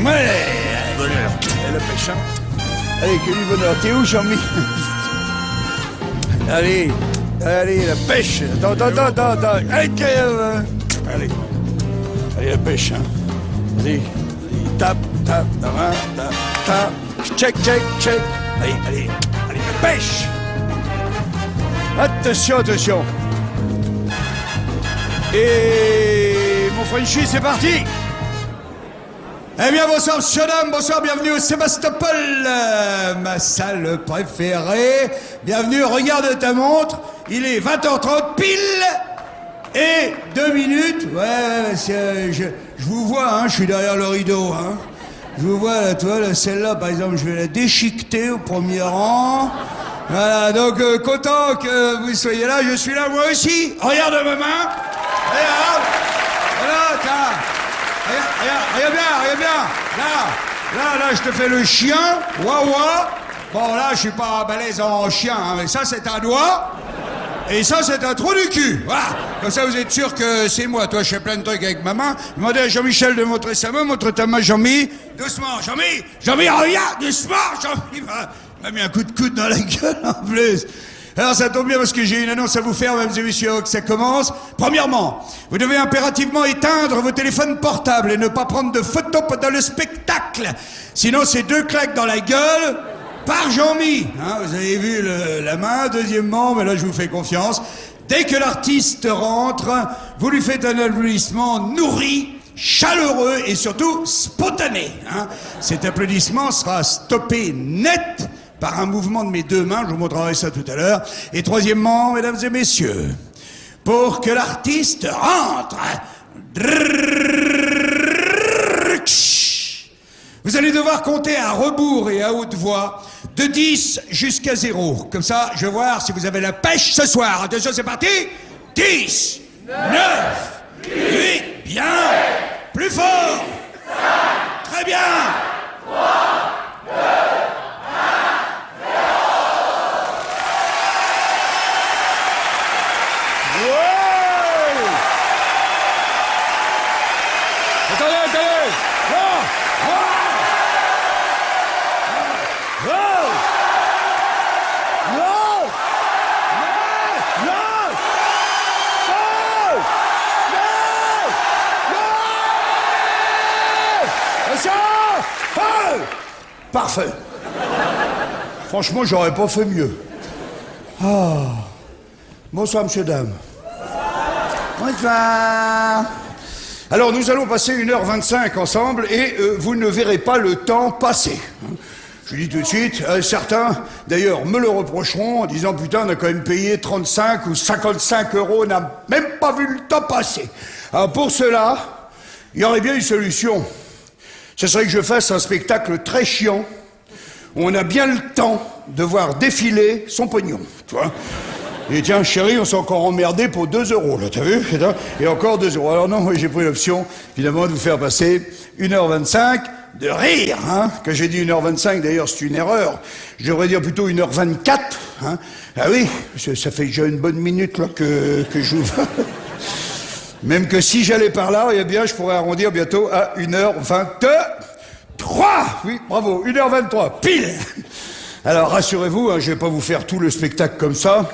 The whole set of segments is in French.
Ouais, bonheur. Et la pêche, hein. Allez, que du bonheur. T'es où, Jean-Mi? Allez, allez, la pêche. Attends. Allez, la pêche, hein. Vas-y, tape, check. Allez, la pêche. Attention. Et mon Frenchy, c'est parti. Eh bien, bonsoir, monsieur, dame, bonsoir, bienvenue au Sébastopol, ma salle préférée. Bienvenue, regarde ta montre, il est 20h30 pile et 2 minutes. Ouais, je vous vois, hein, je suis derrière le rideau, hein. Je vous vois, là, toi, celle-là, par exemple, je vais la déchiqueter au premier rang. Voilà, donc, content que vous soyez là, je suis là, moi aussi. Regarde ma main, regarde, voilà, tiens. Regarde bien, là, je te fais le chien, waouh. Bon, là, je suis pas balèze en chien, hein, mais ça, c'est un doigt, et ça, c'est un trou du cul, voilà. Comme ça, vous êtes sûr que c'est moi. Toi, je fais plein de trucs avec ma main. Demandez à Jean-Michel de montrer sa main, montre ta main, Jean-Mi. Doucement, Jean-Mi, regarde, doucement, Jean-Mi m'a mis un coup de coude dans la gueule, en plus. Alors ça tombe bien parce que j'ai une annonce à vous faire, mesdames et messieurs, que ça commence. Premièrement, vous devez impérativement éteindre vos téléphones portables et ne pas prendre de photos pendant le spectacle. Sinon, c'est 2 claques dans la gueule par Jean-Mi. Hein, vous avez vu la main. Deuxièmement, mais là je vous fais confiance, dès que l'artiste rentre, vous lui faites un applaudissement nourri, chaleureux et surtout spontané. Hein. Cet applaudissement sera stoppé net par un mouvement de mes 2 mains, je vous montrerai ça tout à l'heure. Et troisièmement, mesdames et messieurs, pour que l'artiste rentre, vous allez devoir compter à rebours et à haute voix de 10 jusqu'à 0. Comme ça, je vais voir si vous avez la pêche ce soir. Attention, c'est parti. 10, 9, 8, bien, plus fort, 5, très bien, 3, 2, parfait. Franchement, j'aurais pas fait mieux. Ah. Bonsoir, monsieur, dame. Bonsoir. Alors, nous allons passer 1h25 ensemble et vous ne verrez pas le temps passer. Je dis tout de suite, certains, d'ailleurs, me le reprocheront en disant « Putain, on a quand même payé 35 ou 55 euros, on n'a même pas vu le temps passer. » Alors, pour cela, il y aurait bien une solution. Ce serait que je fasse un spectacle très chiant où on a bien le temps de voir défiler son pognon, tu vois. Et tiens, chérie, on s'est encore emmerdé pour 2 euros, là, t'as vu? Et encore 2 euros. Alors non, moi, j'ai pris l'option, évidemment, de vous faire passer 1h25 de rire, hein. Quand j'ai dit 1h25, d'ailleurs, c'est une erreur. Je devrais dire plutôt 1h24, hein. Ah oui, ça fait déjà une bonne minute, là, que je vous... Même que si j'allais par là, eh bien, je pourrais arrondir bientôt à 1h23. Oui, bravo, 1h23, pile. Alors, rassurez-vous, hein, je vais pas vous faire tout le spectacle comme ça.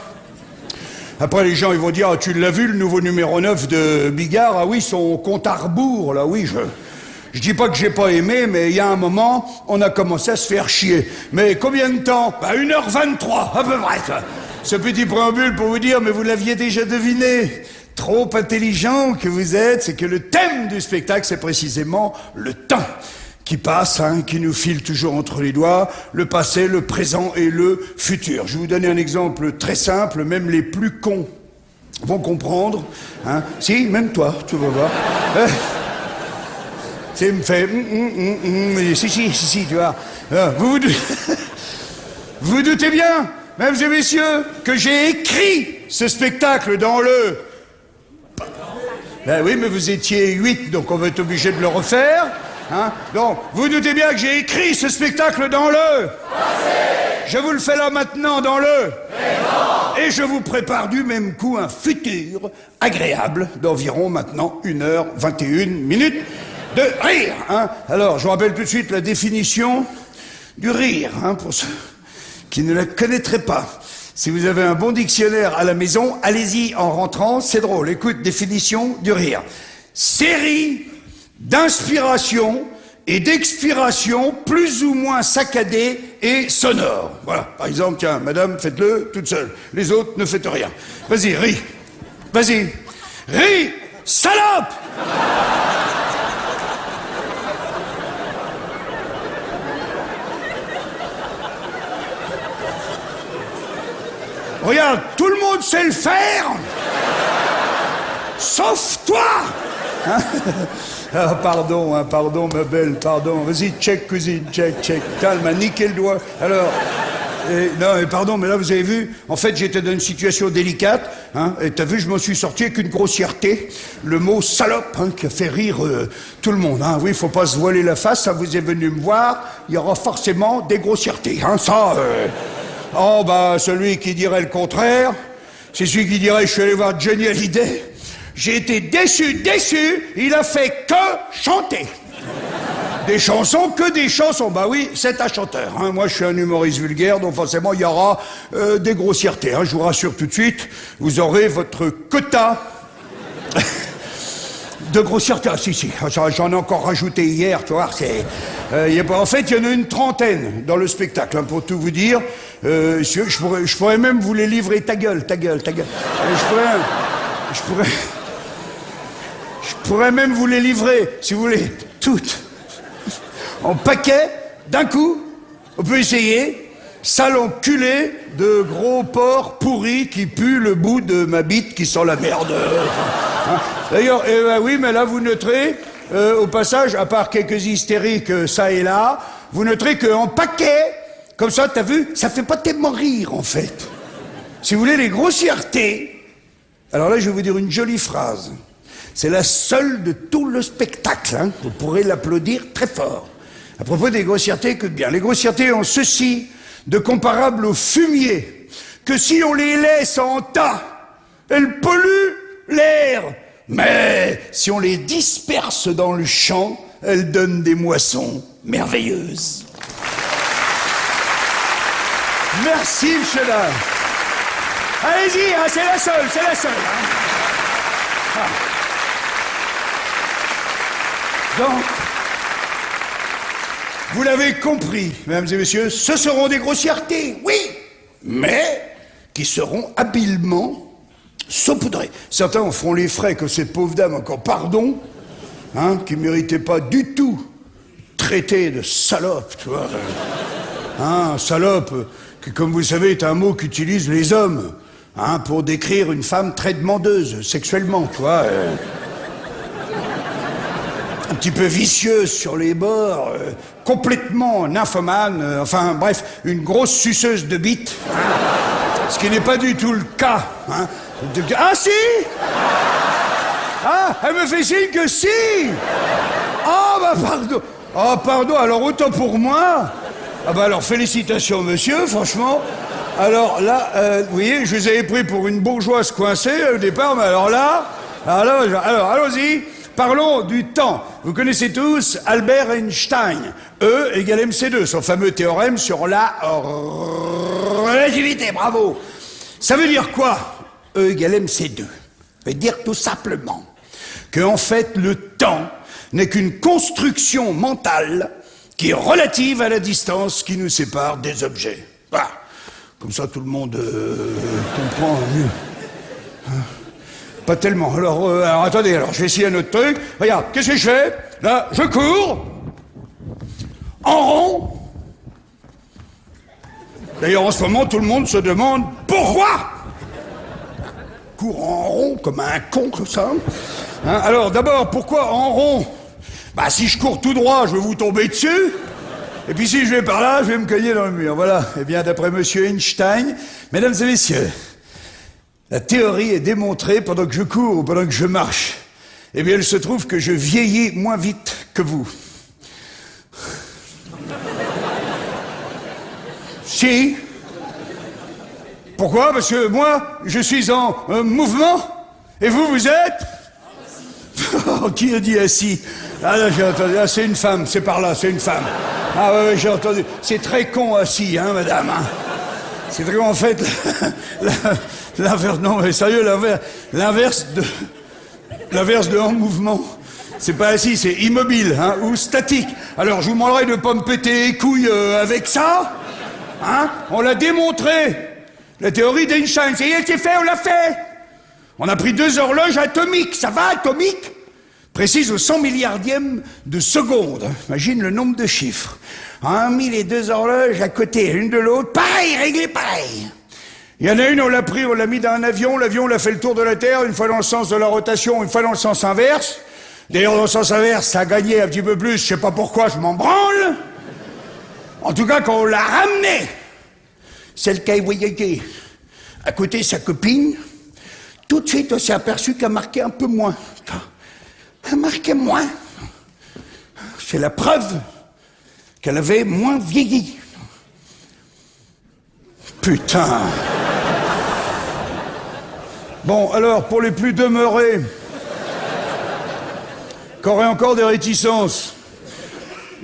Après, les gens, ils vont dire, ah, tu l'as vu, le nouveau numéro 9 de Bigard? Ah oui, son compte à rebours, là, oui, je dis pas que j'ai pas aimé, mais il y a un moment, on a commencé à se faire chier. Mais combien de temps? 1h23, à peu près. Ce petit préambule pour vous dire, mais vous l'aviez déjà deviné. Trop intelligent que vous êtes, c'est que le thème du spectacle, c'est précisément le temps qui passe, hein, qui nous file toujours entre les doigts, le passé, le présent et le futur. Je vais vous donner un exemple très simple, même les plus cons vont comprendre. Hein. Si, même toi, tu vas voir. C'est me fait... Si, tu vois. Vous doutez bien, mesdames et messieurs, que j'ai écrit ce spectacle dans le... Ben oui, mais vous étiez 8, donc on va être obligé de le refaire. Hein? Donc, vous doutez bien que j'ai écrit ce spectacle dans le... passé. Je vous le fais là maintenant dans le... présent. Et je vous prépare du même coup un futur agréable d'environ maintenant 1h21. de rire. Hein. Alors, je vous rappelle tout de suite la définition du rire, hein, pour ceux qui ne la connaîtraient pas. Si vous avez un bon dictionnaire à la maison, allez-y en rentrant, c'est drôle. Écoute, définition du rire. Série d'inspiration et d'expiration plus ou moins saccadée et sonore. Voilà, par exemple, tiens, madame, faites-le toute seule. Les autres, ne faites rien. Vas-y, ris. Vas-y. Ris, salope! Regarde, tout le monde sait le faire, sauf toi. Hein? Ah, pardon, hein, pardon, ma belle, pardon. Vas-y, check, cousine, check. Calme, m'a niqué le doigt. Alors, non, mais pardon, mais là, vous avez vu, en fait, j'étais dans une situation délicate, hein, et t'as vu, je m'en suis sorti avec une grossièreté, le mot salope, hein, qui a fait rire tout le monde. Hein. Oui, faut pas se voiler la face, ça vous est venu me voir, il y aura forcément des grossièretés. Hein, ça, oh, bah, celui qui dirait le contraire, c'est celui qui dirait, je suis allé voir Johnny Hallyday, j'ai été déçu, il a fait que chanter. Des chansons, que des chansons. Bah oui, c'est un chanteur. Hein. Moi, je suis un humoriste vulgaire, donc forcément, il y aura des grossièretés. Hein. Je vous rassure tout de suite, vous aurez votre quota de grossièreté. Ah, si, j'en ai encore rajouté hier, tu vois. En fait, il y en a une trentaine dans le spectacle, hein, pour tout vous dire. Je pourrais même vous les livrer. Ta gueule. Je pourrais même vous les livrer, si vous voulez, toutes. En paquet, d'un coup, on peut essayer. Sale enculé de gros porc pourri qui pue le bout de ma bite qui sent la merde. Hein. D'ailleurs, oui, mais là, vous noterez, au passage, à part quelques hystériques ça et là, vous noterez qu'en paquet, comme ça, t'as vu, ça fait pas tellement rire, en fait. Si vous voulez, les grossièretés, alors là, je vais vous dire une jolie phrase. C'est la seule de tout le spectacle, hein. Vous pourrez l'applaudir très fort. À propos des grossièretés, écoute bien, les grossièretés ont ceci de comparable au fumier, que si on les laisse en tas, elles polluent l'air. Mais si on les disperse dans le champ, elles donnent des moissons merveilleuses. Merci, monsieur Dahl. Allez-y, hein, c'est la seule. Hein. Ah. Donc, vous l'avez compris, mesdames et messieurs, ce seront des grossièretés, oui, mais qui seront habilement saupoudrées. Certains en feront les frais que cette pauvre dame, encore pardon, hein, qui ne méritait pas du tout traiter de salope, tu vois. Hein, salope, qui, comme vous le savez, est un mot qu'utilisent les hommes, hein, pour décrire une femme très demandeuse sexuellement, tu vois. Un petit peu vicieuse sur les bords, complètement nymphomane, enfin bref, une grosse suceuse de bite, hein, ce qui n'est pas du tout le cas. Hein. Ah si! Ah, elle me fait signe que si! Oh bah pardon! Oh pardon, alors autant pour moi! Ah bah alors félicitations monsieur, franchement. Alors là, vous voyez, je vous avais pris pour une bourgeoise coincée au départ, mais alors allons-y. Parlons du temps. Vous connaissez tous Albert Einstein. E égale MC2, son fameux théorème sur la relativité. Bravo. Ça veut dire quoi, E égale MC2? Ça veut dire tout simplement que, en fait, le temps n'est qu'une construction mentale qui est relative à la distance qui nous sépare des objets. Voilà. Comme ça, tout le monde comprend mieux. Hein? Pas tellement. Alors, attendez, je vais essayer un autre truc. Regarde, qu'est-ce que je fais? Là, je cours. En rond. D'ailleurs, en ce moment, tout le monde se demande pourquoi. Cours en rond, comme un con, comme ça. Hein, alors, d'abord, pourquoi en rond? Bah, si je cours tout droit, je vais vous tomber dessus. Et puis si je vais par là, je vais me cogner dans le mur. Voilà. Eh bien, d'après monsieur Einstein, mesdames et messieurs, la théorie est démontrée pendant que je cours ou pendant que je marche. Eh bien, il se trouve que je vieillis moins vite que vous. Si. Pourquoi? Parce que moi, je suis en mouvement. Et vous, vous êtes? Oh, qui a dit assis? Ah là, j'ai entendu. Ah, c'est une femme, c'est par là, c'est une femme. Ah ouais, j'ai entendu. C'est très con assis, hein, madame. Hein. C'est très con, en fait, l'inverse, non, mais sérieux, l'inverse de en mouvement. C'est pas assis, c'est immobile, hein, ou statique. Alors, je vous demanderai de pas me péter les couilles avec ça. Hein? On l'a démontré. La théorie d'Einstein, ça y est, c'est fait, on l'a fait. On a pris 2 horloges atomiques, ça va, atomique? Précise au 100 milliardième de seconde. Imagine le nombre de chiffres. On mis les 2 horloges à côté, l'une de l'autre, pareil, réglé pareil. Il y en a une, on l'a pris, on l'a mis dans un avion, l'avion l'a fait le tour de la Terre, une fois dans le sens de la rotation, une fois dans le sens inverse. D'ailleurs, dans le sens inverse, ça a gagné un petit peu plus, je sais pas pourquoi, je m'en branle. En tout cas, quand on l'a ramené, celle qui a voyagé à côté de sa copine, tout de suite, on s'est aperçu qu'elle marquait un peu moins. Elle marquait moins. C'est la preuve qu'elle avait moins vieilli. Putain. Bon, alors, pour les plus demeurés, qui auraient encore des réticences,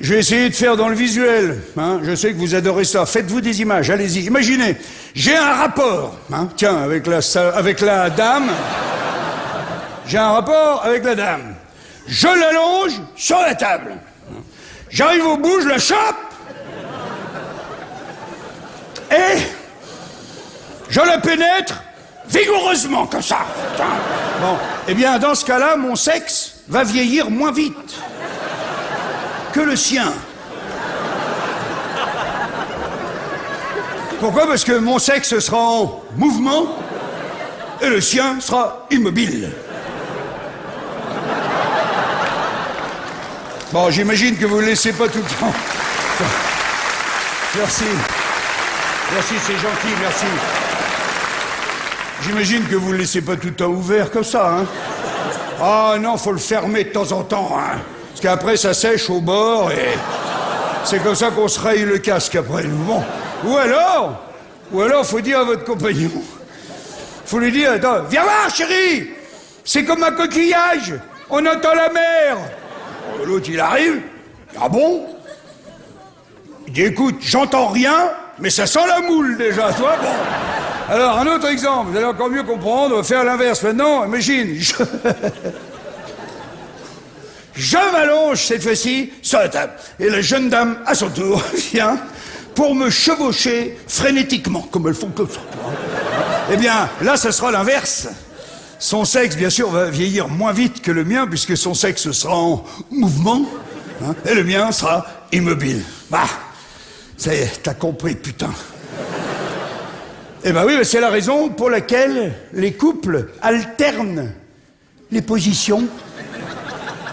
je vais essayer de faire dans le visuel. Hein, je sais que vous adorez ça. Faites-vous des images, allez-y. Imaginez, j'ai un rapport, hein, tiens, avec la dame. J'ai un rapport avec la dame. Je l'allonge sur la table. J'arrive au bout, je la chope. Et je la pénètre vigoureusement, comme ça. Bon, eh bien, dans ce cas-là, mon sexe va vieillir moins vite que le sien. Pourquoi? Parce que mon sexe sera en mouvement et le sien sera immobile. Bon, j'imagine que vous ne le laissez pas tout le temps. Merci. Merci, c'est gentil, merci. J'imagine que vous ne le laissez pas tout le temps ouvert comme ça, hein. Ah non, faut le fermer de temps en temps, hein. Parce qu'après, ça sèche au bord et... C'est comme ça qu'on se raye le casque après. Bon. Ou alors, faut dire à votre compagnon, faut lui dire, attends, viens voir, chérie, c'est comme un coquillage, on entend la mer. L'autre, il arrive, ah bon? Il dit, écoute, j'entends rien, mais ça sent la moule déjà, toi, bon. Alors, un autre exemple, vous allez encore mieux comprendre, on va faire l'inverse maintenant, imagine, je m'allonge cette fois-ci sur la table, et la jeune dame, à son tour, vient pour me chevaucher frénétiquement, comme elles font comme ça. Eh bien, là, ça sera l'inverse. Son sexe, bien sûr, va vieillir moins vite que le mien, puisque son sexe sera en mouvement, hein, et le mien sera immobile. Bah, ça y est, t'as compris, putain. Eh ben oui, c'est la raison pour laquelle les couples alternent les positions.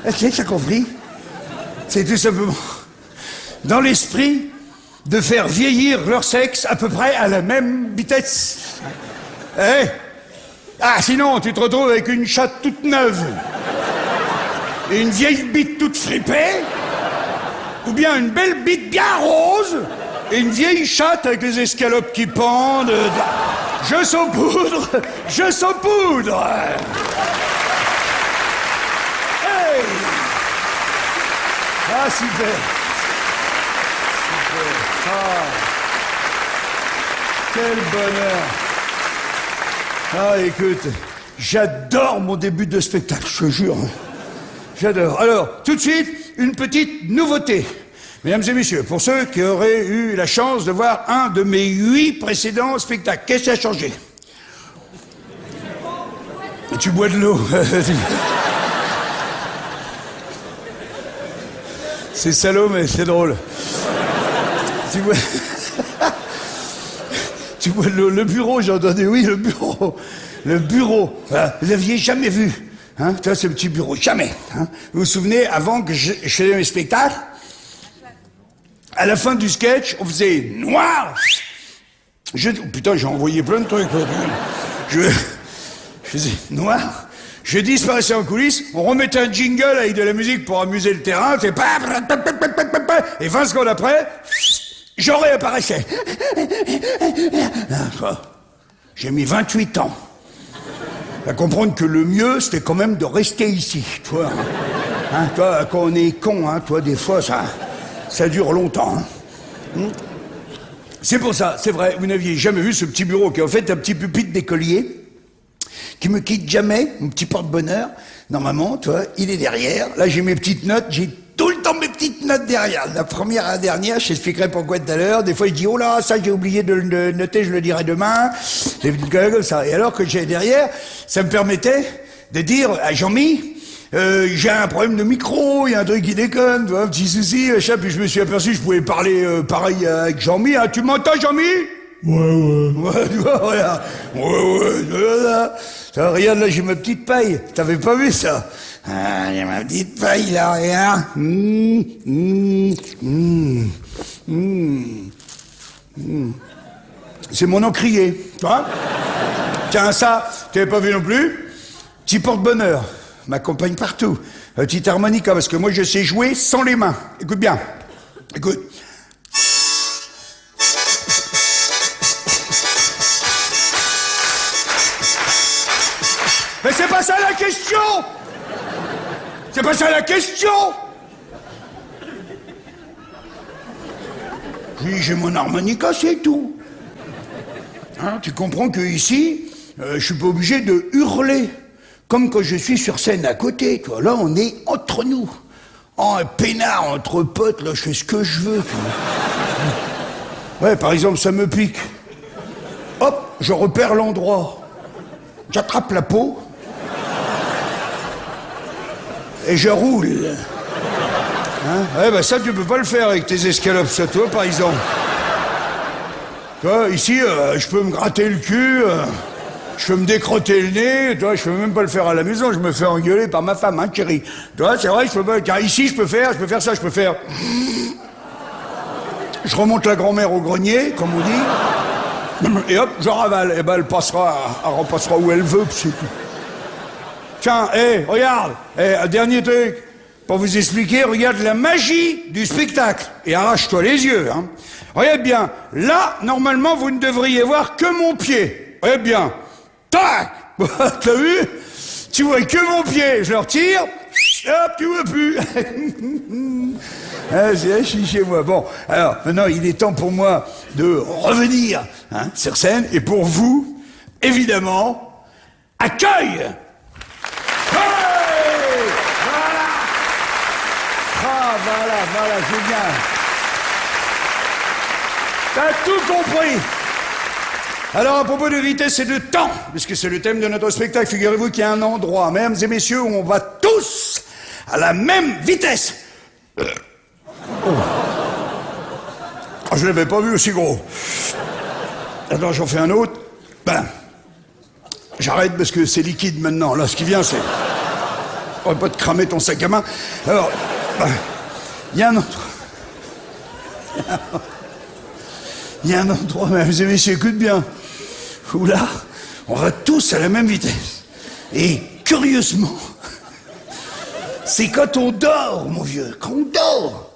T'as compris? C'est tout simplement dans l'esprit de faire vieillir leur sexe à peu près à la même vitesse. Eh? Ah, sinon, tu te retrouves avec une chatte toute neuve et une vieille bite toute fripée, ou bien une belle bite bien rose et une vieille chatte avec les escalopes qui pendent. Je saupoudre, je saupoudre. Hey! Ah, super. Super. Ah. Quel bonheur. Ah, écoute, j'adore mon début de spectacle, je te jure. J'adore. Alors, tout de suite, une petite nouveauté. Mesdames et messieurs, pour ceux qui auraient eu la chance de voir un de mes 8 précédents spectacles, qu'est-ce qui a changé? Tu bois de l'eau. C'est salaud, mais c'est drôle. Tu vois le bureau, j'ai entendu, oui, le bureau. Le bureau, voilà, vous l'aviez jamais vu, hein, ça, ce petit bureau, jamais. Hein. Vous vous souvenez, avant que je faisais mes spectacles, à la fin du sketch, on faisait noir. Oh, putain, j'ai envoyé plein de trucs. Je faisais noir. Je disparaissais en coulisses, on remettait un jingle avec de la musique pour amuser le terrain, et 20 secondes après, je réapparaissais. J'ai mis 28 ans à comprendre que le mieux, c'était quand même de rester ici, tu vois. Hein, toi, quand on est con, hein, toi, des fois, ça dure longtemps. Hein. C'est pour ça, c'est vrai, vous n'aviez jamais vu ce petit bureau qui est en fait un petit pupitre d'écolier qui me quitte jamais, mon petit porte-bonheur. Normalement, toi, il est derrière. Là, j'ai mes petites notes, j'ai tout le temps mes petites notes derrière. La première à la dernière, je t'expliquerai pourquoi tout à l'heure. Des fois, je dis, oh là, ça, j'ai oublié de le noter, je le dirai demain. Des petites choses comme ça. Et alors que j'ai derrière, ça me permettait de dire à Jean-Mi, j'ai un problème de micro, il y a un truc qui déconne, tu vois, un petit souci, machin, puis je me suis aperçu que je pouvais parler pareil avec Jean-Mi. Hein. Tu m'entends, Jean-Mi? Ouais, tu vois, regarde. Voilà. Ça, regarde, là, j'ai ma petite paille. T'avais pas vu ça? Ah, j'ai ma petite paille, là, regarde. C'est mon encrier, tu vois? Tiens, ça, tu n'avais pas vu non plus? Petit porte-bonheur. M'accompagne partout. Un petit harmonica, parce que moi je sais jouer sans les mains. Écoute bien. Écoute. Mais c'est pas ça la question! C'est pas ça la question! Oui, j'ai mon harmonica, c'est tout. Hein, tu comprends que ici, je suis pas obligé de hurler. Comme quand je suis sur scène à côté, tu vois. Là, on est entre nous. En un peinard, entre potes, là, je fais ce que je veux, tu vois. Ouais, par exemple, ça me pique. Hop, je repère l'endroit. J'attrape la peau. Et je roule. Hein? Ouais, bah ça, tu peux pas le faire avec tes escalopes, ça, toi, par exemple. Toi, ici, je peux me gratter le cul... Je peux me décrotter le nez, toi, je peux même pas le faire à la maison, je me fais engueuler par ma femme, hein, chérie. Toi, c'est vrai, je peux pas. Car ici, je peux faire ça, je peux faire. Je remonte la grand-mère au grenier, comme on dit, et hop, je ravale. Et ben, elle repassera où elle veut, c'est tout. Tiens, regarde, un dernier truc, pour vous expliquer, regarde la magie du spectacle. Et arrache-toi les yeux, hein. Regarde bien, là, normalement, vous ne devriez voir que mon pied. Regarde bien. Tac! T'as vu? Tu vois que mon pied, je le retire, hop, tu vois plus. Ah, je suis chez moi. Bon, alors, maintenant, il est temps pour moi de revenir sur scène, et pour vous, évidemment, accueil! Hey! Voilà! Ah, voilà, génial. T'as tout compris. Alors, à propos de vitesse et de temps, puisque c'est le thème de notre spectacle, figurez-vous qu'il y a un endroit, mesdames et messieurs, où on va tous à la même vitesse. Oh, je l'avais pas vu aussi gros. Attends, j'en fais un autre. Ben, j'arrête parce que c'est liquide maintenant. Là, ce qui vient, c'est... On va pas te cramer ton sac à main. Alors, il y a un autre... Il y a un endroit, mesdames et messieurs, écoute bien, où là, on va tous à la même vitesse. Et curieusement, c'est quand on dort, mon vieux, quand on dort.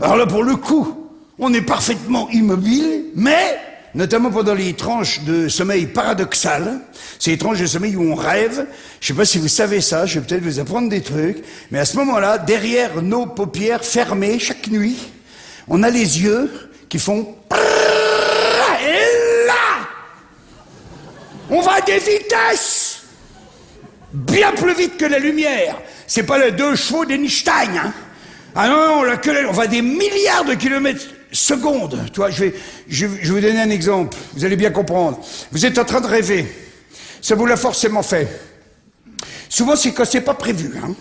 Alors là, pour le coup, on est parfaitement immobile, mais, notamment pendant les tranches de sommeil paradoxal, c'est les tranches de sommeil où on rêve, je sais pas si vous savez ça, je vais peut-être vous apprendre des trucs, mais à ce moment-là, derrière nos paupières fermées, chaque nuit, on a les yeux qui font... Et là, on va à des vitesses bien plus vite que la lumière. C'est pas les 2 chevaux d'Einstein, hein. Ah non, on va à des milliards de kilomètres secondes. Toi, je vais vous donner un exemple. Vous allez bien comprendre. Vous êtes en train de rêver. Ça vous l'a forcément fait. Souvent, c'est quand c'est pas prévu, hein.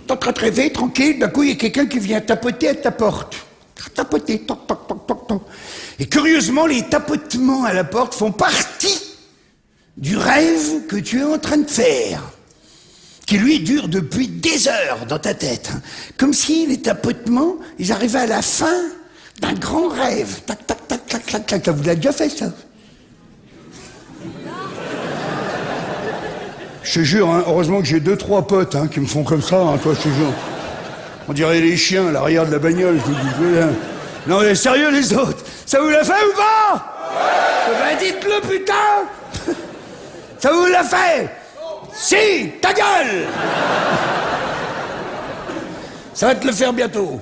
T'es en train de rêver, tranquille, d'un coup, il y a quelqu'un qui vient tapoter à ta porte. Tapoter, toc, toc, toc, toc, toc. Et curieusement, les tapotements à la porte font partie du rêve que tu es en train de faire, qui lui dure depuis des heures dans ta tête. Comme si les tapotements, ils arrivaient à la fin d'un grand rêve. Tac, tac, tac, tac, tac, tac. Vous l'avez déjà fait, ça? Je te jure, hein, heureusement que j'ai 2-3 potes qui me font comme ça, hein, toi, je te jure. On dirait les chiens à l'arrière de la bagnole. Non mais sérieux les autres, ça vous l'a fait ou pas? Ben dites-le putain. Ça vous l'a fait? Si, ta gueule. Ça va te le faire bientôt.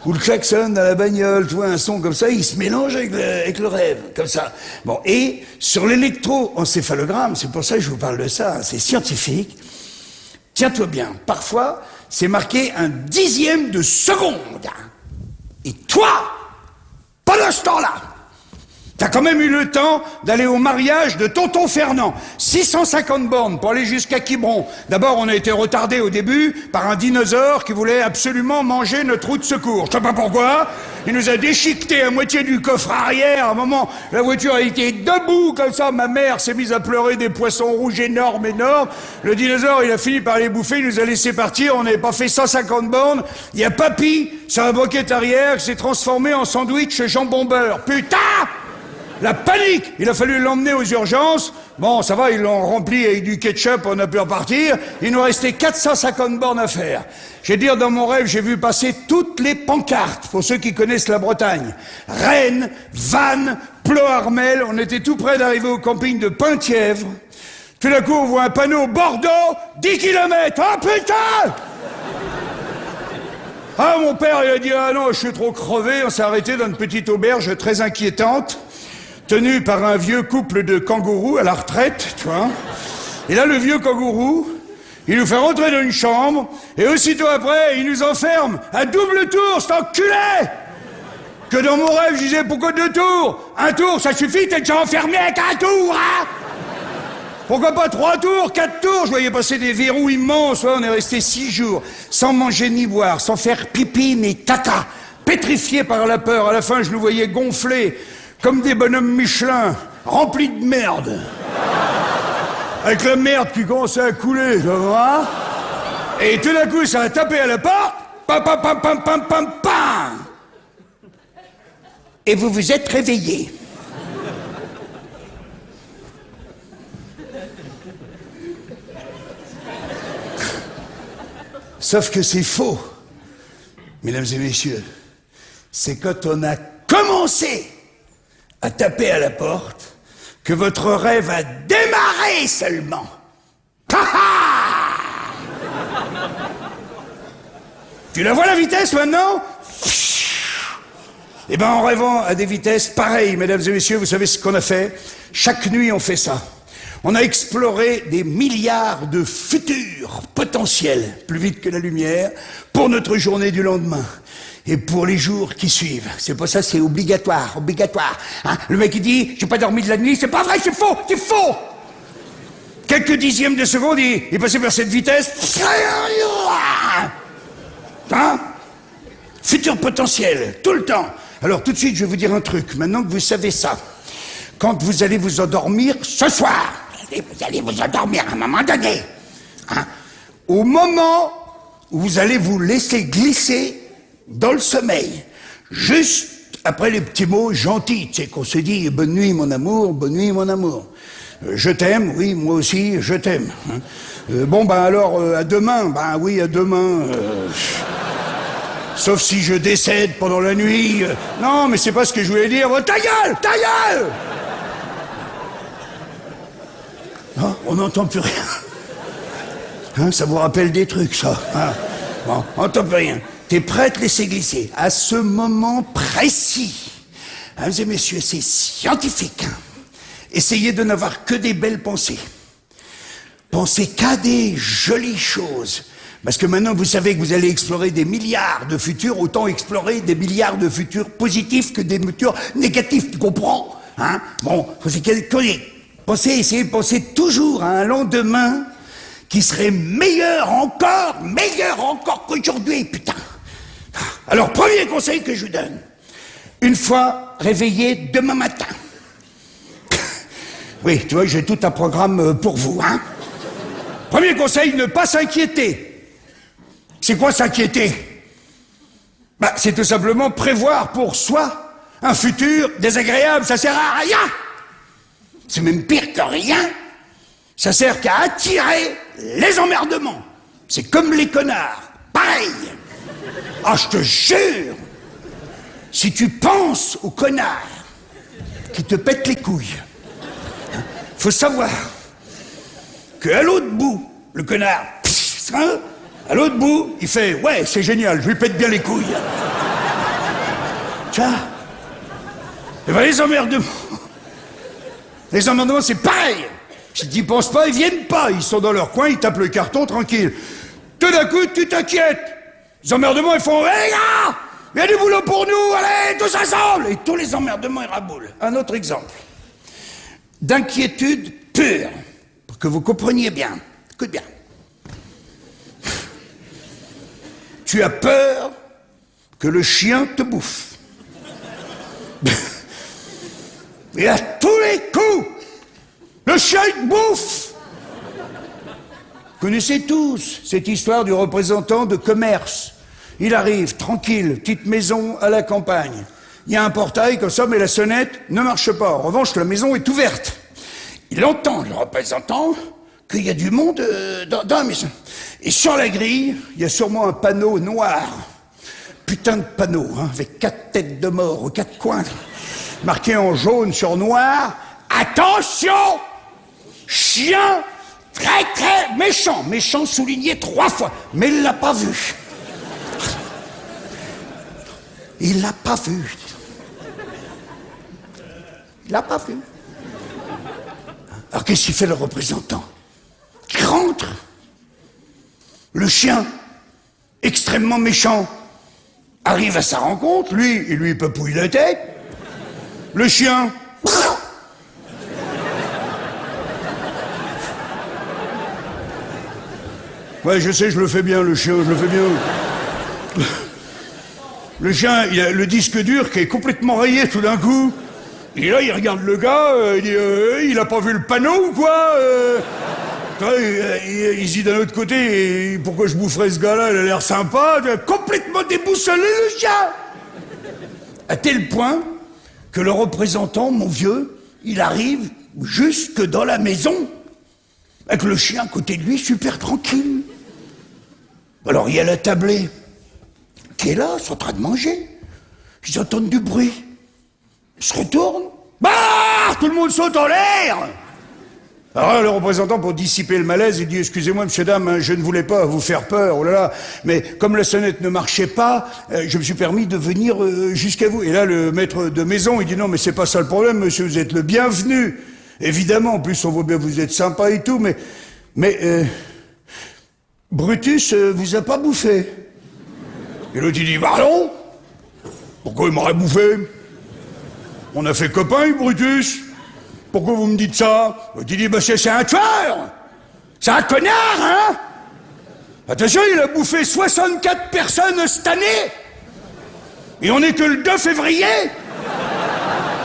Ou le klaxon dans la bagnole, tu vois, un son comme ça, il se mélange avec le rêve, comme ça. Bon, et sur l'électroencéphalogramme, c'est pour ça que je vous parle de ça, c'est scientifique. Tiens-toi bien, parfois, c'est marqué 1/10 de seconde. Et toi, pendant ce temps-là, t'as quand même eu le temps d'aller au mariage de tonton Fernand. 650 bornes pour aller jusqu'à Quiberon. D'abord, on a été retardé au début par un dinosaure qui voulait absolument manger notre roue de secours. Je sais pas pourquoi. Il nous a déchiqueté à moitié du coffre arrière. À un moment, la voiture a été debout comme ça. Ma mère s'est mise à pleurer des poissons rouges énormes. Le dinosaure, il a fini par les bouffer. Il nous a laissé partir. On n'avait pas fait 150 bornes. Il y a Papy, sur la banquette arrière, qui s'est transformé en sandwich jambon beurre. Putain! La panique! Il a fallu l'emmener aux urgences. Bon, ça va, ils l'ont rempli avec du ketchup, on a pu repartir. Il nous restait 450 bornes à faire. Je vais dire, dans mon rêve, j'ai vu passer toutes les pancartes, pour ceux qui connaissent la Bretagne. Rennes, Vannes, Ploharmel, on était tout près d'arriver au camping de Penthièvre. Tout d'un coup, on voit un panneau Bordeaux, 10 km. Oh putain! Ah, mon père, il a dit, ah non, je suis trop crevé. On s'est arrêté dans une petite auberge très inquiétante, tenu par un vieux couple de kangourous à la retraite, tu vois. Et là, le vieux kangourou, il nous fait rentrer dans une chambre, et aussitôt après, il nous enferme à double tour, cet enculé! Que dans mon rêve, je disais, pourquoi 2 tours? 1 tour, ça suffit, t'es déjà enfermé avec 1 tour, hein? Pourquoi pas 3 tours, 4 tours? Je voyais passer des verrous immenses, ouais, on est resté 6 jours, sans manger ni boire, sans faire pipi ni caca, pétrifiés par la peur. À la fin, je nous voyais gonflés, comme des bonhommes Michelin, remplis de merde. Avec la merde qui commençait à couler, tu vois. Et tout d'un coup, ça a tapé à la porte. Pam, pam, pam, pam, pam, pam, pam. Et vous vous êtes réveillés. Sauf que c'est faux, mesdames et messieurs. C'est quand on a commencé à taper à la porte que votre rêve a démarré seulement. Tu la vois la vitesse maintenant? Eh ben en rêvant à des vitesses pareilles, mesdames et messieurs, vous savez ce qu'on a fait? Chaque nuit on fait ça. On a exploré des milliards de futurs potentiels, plus vite que la lumière, pour notre journée du lendemain. Et pour les jours qui suivent. C'est pour ça, c'est obligatoire, obligatoire. Hein? Le mec, il dit, j'ai pas dormi de la nuit, c'est pas vrai, c'est faux, c'est faux! Quelques dixièmes de seconde, il passait vers cette vitesse. Hein? Futur potentiel, tout le temps. Alors, tout de suite, je vais vous dire un truc, maintenant que vous savez ça. Quand vous allez vous endormir ce soir, vous allez vous endormir à un moment donné, hein? Au moment où vous allez vous laisser glisser dans le sommeil, juste après les petits mots gentils, tu sais, qu'on se dit « bonne nuit mon amour, bonne nuit mon amour ». Je t'aime, oui, moi aussi, je t'aime. Hein. Bon, ben alors, à demain, ben oui, à demain. Sauf si je décède pendant la nuit. Non, mais c'est pas ce que je voulais dire. Oh, ta gueule, ta gueule! Non, on n'entend plus rien. Hein, ça vous rappelle des trucs, ça. Hein. Bon, on n'entend plus rien. T'es prêt à te laisser glisser. À ce moment précis, mesdames et messieurs, c'est scientifique. Hein. Essayez de n'avoir que des belles pensées. Pensez qu'à des jolies choses. Parce que maintenant, vous savez que vous allez explorer des milliards de futurs, autant explorer des milliards de futurs positifs que des futurs négatifs, tu comprends? Hein? Bon, essayez de penser toujours à un lendemain qui serait meilleur encore qu'aujourd'hui, putain. Alors, premier conseil que je vous donne, une fois réveillé demain matin. Oui, tu vois, j'ai tout un programme pour vous, hein. Premier conseil, ne pas s'inquiéter. C'est quoi s'inquiéter? Bah, c'est tout simplement prévoir pour soi un futur désagréable, ça sert à rien. C'est même pire que rien. Ça sert qu'à attirer les emmerdements. C'est comme les connards, pareil. Ah, je te jure, si tu penses aux connards qui te pètent les couilles, faut savoir qu'à l'autre bout, le connard, Hein? À l'autre bout, il fait « Ouais, c'est génial, je lui pète bien les couilles. » Tiens. Et ben les emmerdements, c'est pareil. Si tu n'y penses pas, ils viennent pas. Ils sont dans leur coin, ils tapent le carton tranquille. Tout d'un coup, tu t'inquiètes. Les emmerdements, ils font « Hé, les gars, il y a du boulot pour nous, allez, tous ensemble !» Et tous les emmerdements, ils raboulent. Un autre exemple. D'inquiétude pure. Pour que vous compreniez bien. Écoute bien. Tu as peur que le chien te bouffe. Et à tous les coups, le chien il te bouffe. Vous connaissez tous cette histoire du représentant de commerce. Il arrive, tranquille, petite maison à la campagne. Il y a un portail comme ça, mais la sonnette ne marche pas. En revanche, la maison est ouverte. Il entend, le représentant, qu'il y a du monde dans la maison. Et sur la grille, il y a sûrement un panneau noir. Putain de panneau, hein, avec 4 têtes de mort aux 4 coins. Marqué en jaune sur noir. Attention! Chien très très méchant. Méchant souligné 3 fois. Mais il l'a pas vu. Il l'a pas vu. Il l'a pas vu. Alors qu'est-ce qu'il fait le représentant? Il rentre. Le chien, extrêmement méchant, arrive à sa rencontre. Lui, il lui papouille la tête. Le chien... Ouais, je sais, je le fais bien, le chien, je le fais bien. Le chien, il a le disque dur qui est complètement rayé tout d'un coup. Et là, il regarde le gars, il dit il a pas vu le panneau ou quoi il se dit d'un autre côté, pourquoi je boufferais ce gars-là, il a l'air sympa. Complètement déboussolé, le chien. À tel point que le représentant, mon vieux, il arrive jusque dans la maison, avec le chien à côté de lui, super tranquille. Alors il y a la tablée qui est là, sont en train de manger. Ils entendent du bruit. Ils se retournent. Bah, tout le monde saute en l'air. Alors le représentant, pour dissiper le malaise, il dit « Excusez-moi, monsieur, dame, hein, je ne voulais pas vous faire peur, oh là là, mais comme la sonnette ne marchait pas, je me suis permis de venir jusqu'à vous. » Et là, le maître de maison, il dit « Non, mais c'est pas ça le problème, monsieur, vous êtes le bienvenu. Évidemment, en plus, on voit bien que vous êtes sympa et tout, mais Brutus vous a pas bouffé. » Et l'autre, il dit « Bah non, pourquoi il m'aurait bouffé? On a fait copain, Brutus. Pourquoi vous me dites ça? Il dit, bah c'est un tueur. C'est un connard, hein? Attention, il a bouffé 64 personnes cette année. Et on n'est que le 2 février.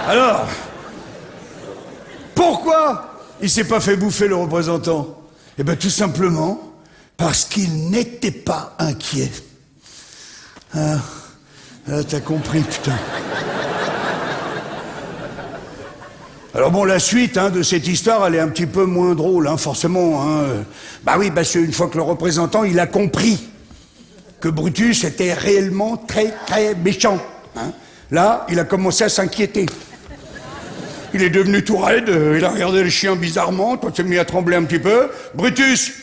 Alors, pourquoi il s'est pas fait bouffer, le représentant? Eh bien, tout simplement parce qu'il n'était pas inquiet. Ah, t'as compris, putain. Alors bon, la suite de cette histoire, elle est un petit peu moins drôle, forcément. Bah oui, parce qu'une fois que le représentant, il a compris que Brutus était réellement très, très méchant. Là, il a commencé à s'inquiéter. Il est devenu tout raide, il a regardé le chien bizarrement, toi, tu t'es mis à trembler un petit peu. Brutus!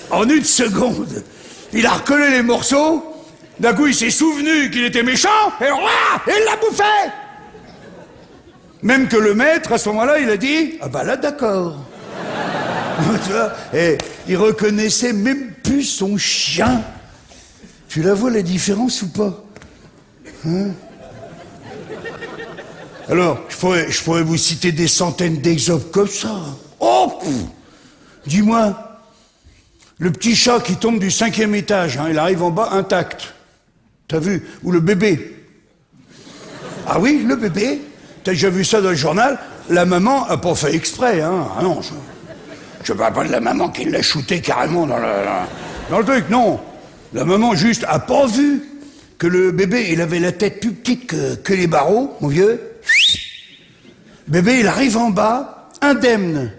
En une seconde, il a recollé les morceaux. D'un coup, il s'est souvenu qu'il était méchant, et il l'a bouffé. Même que le maître, à ce moment-là, il a dit, ah bah là, d'accord. Tu vois, et il reconnaissait même plus son chien. Tu la vois, la différence ou pas? Alors, je pourrais vous citer des centaines d'exemples comme ça. Oh, dis-moi, le petit chat qui tombe du 5e étage, il arrive en bas intact. T'as vu? Ou le bébé. Ah oui, le bébé. T'as déjà vu ça dans le journal? La maman a pas fait exprès, Ah non, je parle pas de la maman qui l'a shooté carrément dans le truc, non. La maman juste a pas vu que le bébé, il avait la tête plus petite que les barreaux, mon vieux. Le bébé, il arrive en bas, indemne.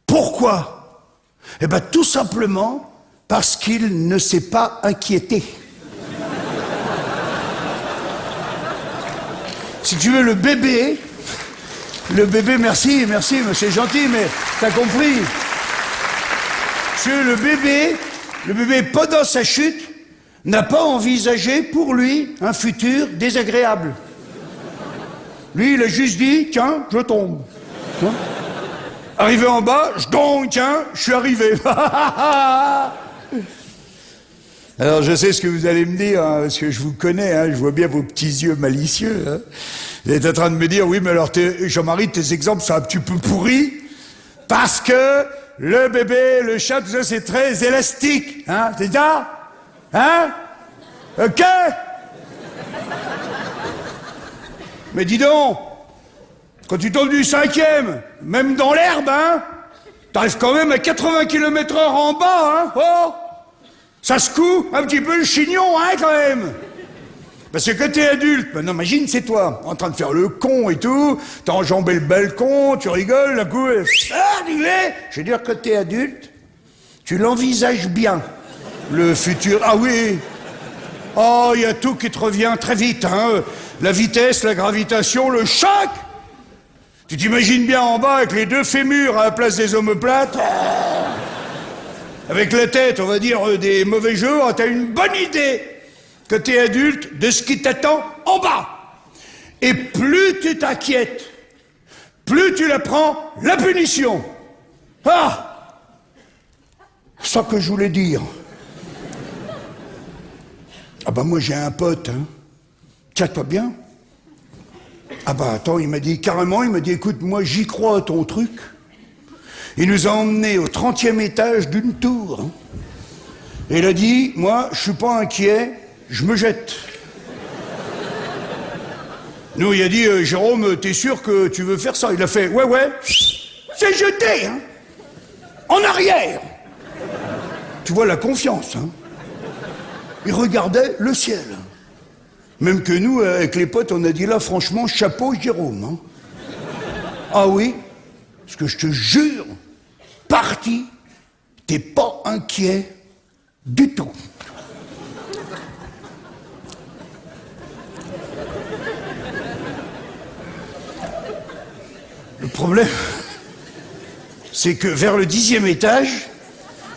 Pourquoi? Eh ben, tout simplement parce qu'il ne s'est pas inquiété. Si tu veux, le bébé, Le bébé, merci, mais c'est gentil, mais t'as compris. Parce que le bébé, pendant sa chute, n'a pas envisagé pour lui un futur désagréable. Lui, il a juste dit, tiens, je tombe. Arrivé en bas, je tombe, tiens, je suis arrivé. Alors, je sais ce que vous allez me dire, hein, parce que je vous connais, hein, je vois bien vos petits yeux malicieux. Hein. Vous êtes en train de me dire, oui, mais alors, Jean-Marie, tes exemples sont un petit peu pourris, parce que le bébé, le chat, tout ça, c'est très élastique. Hein, c'est ça? Hein? Ok? Mais dis donc, quand tu tombes du 5e, même dans l'herbe, hein, t'arrives quand même à 80 km/h en bas, hein? Oh! Ça secoue un petit peu le chignon, hein, quand même. Parce que quand t'es adulte, maintenant imagine, c'est toi, en train de faire le con et tout, t'as enjambé le balcon, tu rigoles, d'un coup, je veux dire, quand t'es adulte, tu l'envisages bien, le futur. Ah oui. Oh, il y a tout qui te revient très vite, hein. La vitesse, la gravitation, le choc. Tu t'imagines bien en bas avec les deux fémurs à la place des omoplates. Avec la tête, on va dire, des mauvais jours, t'as une bonne idée, quand t'es adulte, de ce qui t'attend en bas. Et plus tu t'inquiètes, plus tu la prends, la punition. Ah! C'est ça que je voulais dire. Ah bah moi j'ai un pote, hein. Tiens-toi bien. Ah bah attends, il m'a dit, écoute, moi j'y crois à ton truc. Il nous a emmenés au 30e étage d'une tour. Hein. Et il a dit, moi, je suis pas inquiet, je me jette. Nous, il a dit, Jérôme, t'es sûr que tu veux faire ça? Il a fait, ouais, c'est jeté, hein. En arrière. Tu vois la confiance, hein. Il regardait le ciel. Même que nous, avec les potes, on a dit là, franchement, chapeau Jérôme. Hein. Ah oui, parce que je te jure, parti, t'es pas inquiet du tout. Le problème, c'est que vers le 10e étage,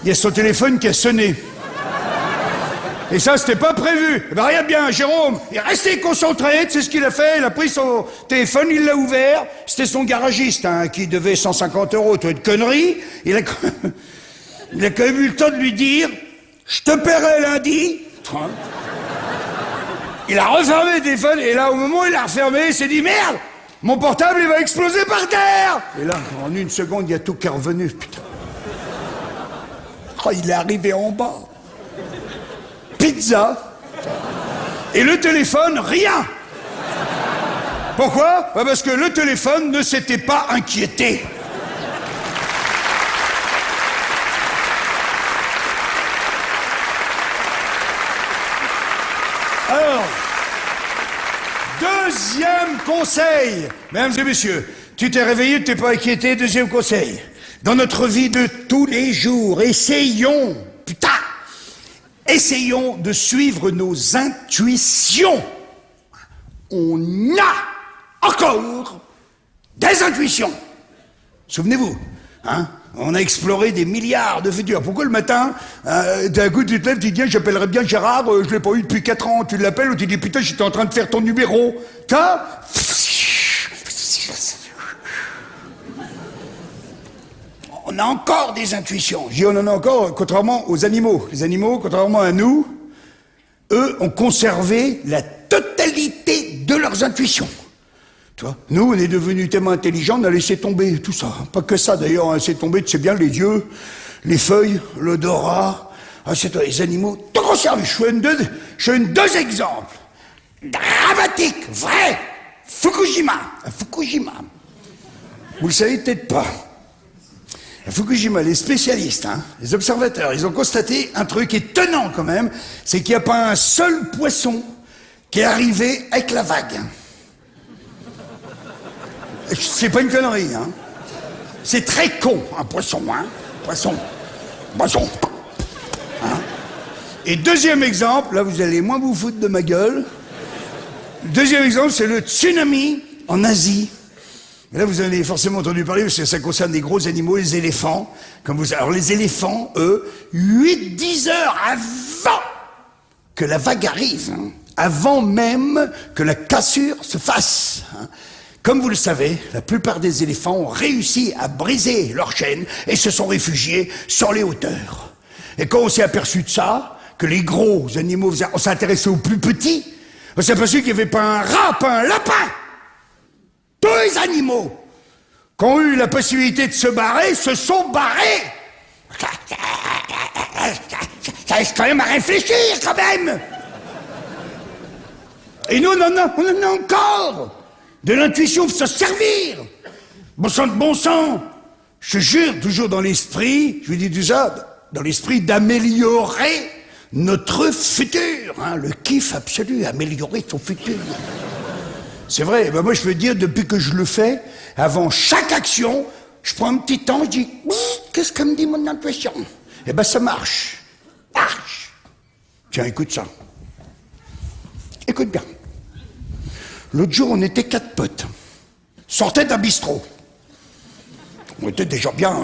il y a son téléphone qui a sonné. Et ça, c'était pas prévu. Eh ben, regarde bien, Jérôme, il est resté concentré, tu sais ce qu'il a fait? Il a pris son téléphone, il l'a ouvert. C'était son garagiste, hein, qui devait 150 €, toi, de conneries. Il a quand même eu le temps de lui dire, je te paierai lundi. Il a refermé le téléphone, et là, au moment où il a refermé, il s'est dit, merde, mon portable, il va exploser par terre. Et là, en une seconde, il y a tout qui est revenu, putain. Oh, il est arrivé en bas. Pizza. Et le téléphone, rien. Pourquoi? Parce que le téléphone ne s'était pas inquiété. Alors, deuxième conseil, mesdames et messieurs, tu t'es réveillé, tu t'es pas inquiété, deuxième conseil. Dans notre vie de tous les jours, essayons de suivre nos intuitions. On a encore des intuitions. Souvenez-vous, hein? On a exploré des milliards de futurs. Pourquoi le matin, d'un coup tu te lèves, tu dis, j'appellerais bien Gérard, je l'ai pas eu depuis 4 ans. Tu l'appelles ou tu dis, putain, j'étais en train de faire ton numéro. On a encore des intuitions. Je dis on en a encore, contrairement aux animaux. Les animaux, contrairement à nous, eux ont conservé la totalité de leurs intuitions. Tu vois, nous, on est devenus tellement intelligents, on a laissé tomber tout ça. Pas que ça, d'ailleurs, on a laissé tomber, tu sais bien, les yeux, les feuilles, l'odorat. Ah, c'est toi, les animaux, tout conservé. Je donne 2 exemples. Dramatiques, vrais. Fukushima. À Fukushima. Vous le savez peut-être pas. À Fukushima, les spécialistes, hein, les observateurs, ils ont constaté un truc étonnant quand même, c'est qu'il n'y a pas un seul poisson qui est arrivé avec la vague. C'est pas une connerie, hein. C'est très con, un poisson, hein. Poisson. Hein. Et deuxième exemple, là vous allez moins vous foutre de ma gueule. Deuxième exemple, c'est le tsunami en Asie. Et là, vous en avez forcément entendu parler, parce que ça concerne les gros animaux, les éléphants. Alors, les éléphants, eux, 8-10 heures avant que la vague arrive, hein, avant même que la cassure se fasse. Hein. Comme vous le savez, la plupart des éléphants ont réussi à briser leur chaîne et se sont réfugiés sur les hauteurs. Et quand on s'est aperçu de ça, que les gros animaux, on s'est intéressé aux plus petits, on s'est aperçu qu'il n'y avait pas un rat, pas un lapin. Tous les animaux qui ont eu la possibilité de se barrer se sont barrés. Ça laisse quand même à réfléchir, quand même. Et nous, on en a encore. De l'intuition, faut se servir. Bon sang de bon sang. Je te jure, toujours dans l'esprit, je vous dis tout ça, dans l'esprit d'améliorer notre futur. Hein, le kiff absolu, améliorer son futur. C'est vrai, ben moi je veux dire, depuis que je le fais, avant chaque action, je prends un petit temps, je dis, qu'est-ce que me dit mon intuition? Eh ben ça marche. Marche. Tiens, écoute ça. Écoute bien. L'autre jour, on était 4 potes. Sortait d'un bistrot. On était déjà bien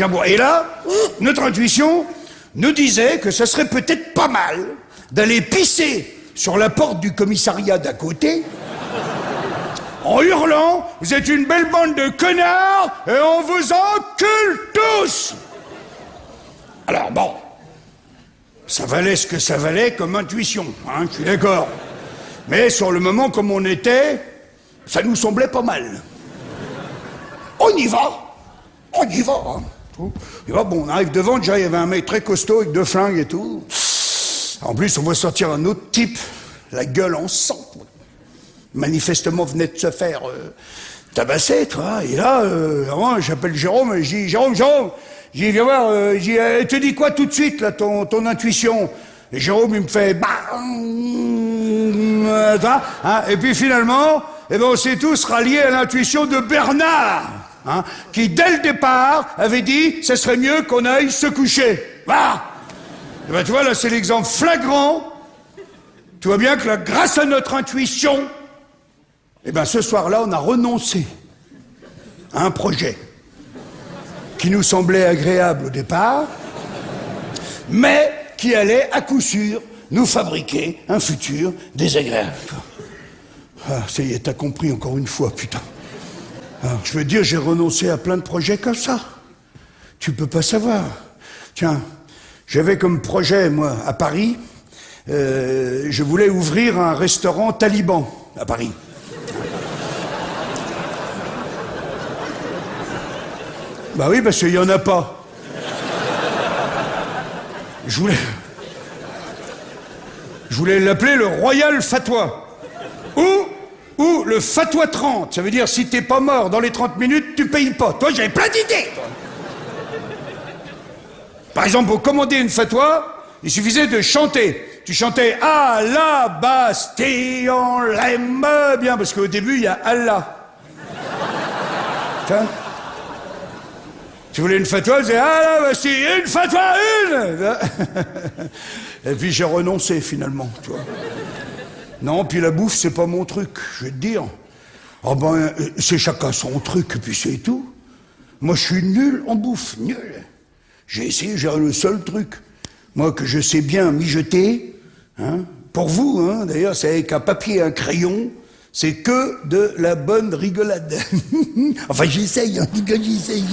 bourrés. Et là, notre intuition nous disait que ce serait peut-être pas mal d'aller pisser sur la porte du commissariat d'à côté, en hurlant « Vous êtes une belle bande de connards et on vous encule tous !» Alors bon, ça valait ce que ça valait comme intuition, hein, je suis d'accord. Mais sur le moment comme on était, ça nous semblait pas mal. On y va, hein. Et là, bon, on arrive devant, déjà il y avait un mec très costaud avec 2 flingues et tout. En plus, on voit sortir un autre type, la gueule en sang. Manifestement venait de se faire tabasser, toi. Et là, j'appelle Jérôme, et je dis, Jérôme, je dis, viens voir, je dis, elle te dit quoi tout de suite, là, ton intuition? Et Jérôme, il me fait, hein, et puis finalement, eh ben, on s'est tous ralliés à l'intuition de Bernard, hein, qui, dès le départ, avait dit, ce serait mieux qu'on aille se coucher. Voilà. Et ben, tu vois, là, c'est l'exemple flagrant. Tu vois bien que là, grâce à notre intuition, eh ben, ce soir-là, on a renoncé à un projet qui nous semblait agréable au départ, mais qui allait, à coup sûr, nous fabriquer un futur désagréable. Ah, ça y est, t'as compris encore une fois, putain. Alors, je veux dire, j'ai renoncé à plein de projets comme ça. Tu peux pas savoir. Tiens, j'avais comme projet, moi, à Paris, je voulais ouvrir un restaurant taliban à Paris. Bah oui, parce qu'il y en a pas. Je voulais l'appeler le Royal Fatwa. Ou le Fatwa 30. Ça veut dire, si t'es pas mort dans les 30 minutes, tu payes pas. Toi, j'avais plein d'idées. Par exemple, pour commander une fatwa, il suffisait de chanter. Tu chantais « À la Bastille, on l'aime bien », parce qu'au début, il y a « Allah ». Tu voulais une fatwa, tu disais « À la Bastille, une fatwa, une !» Et puis j'ai renoncé, finalement, tu vois. Non, puis la bouffe, c'est pas mon truc, je vais te dire. Ah ben, c'est chacun son truc, puis c'est tout. Moi, je suis nul en bouffe, nul. J'ai essayé, j'ai le seul truc. Moi, que je sais bien mijoter, hein, pour vous, hein, d'ailleurs, c'est avec un papier et un crayon, c'est que de la bonne rigolade. Enfin, j'essaye, en tout cas, j'essaye.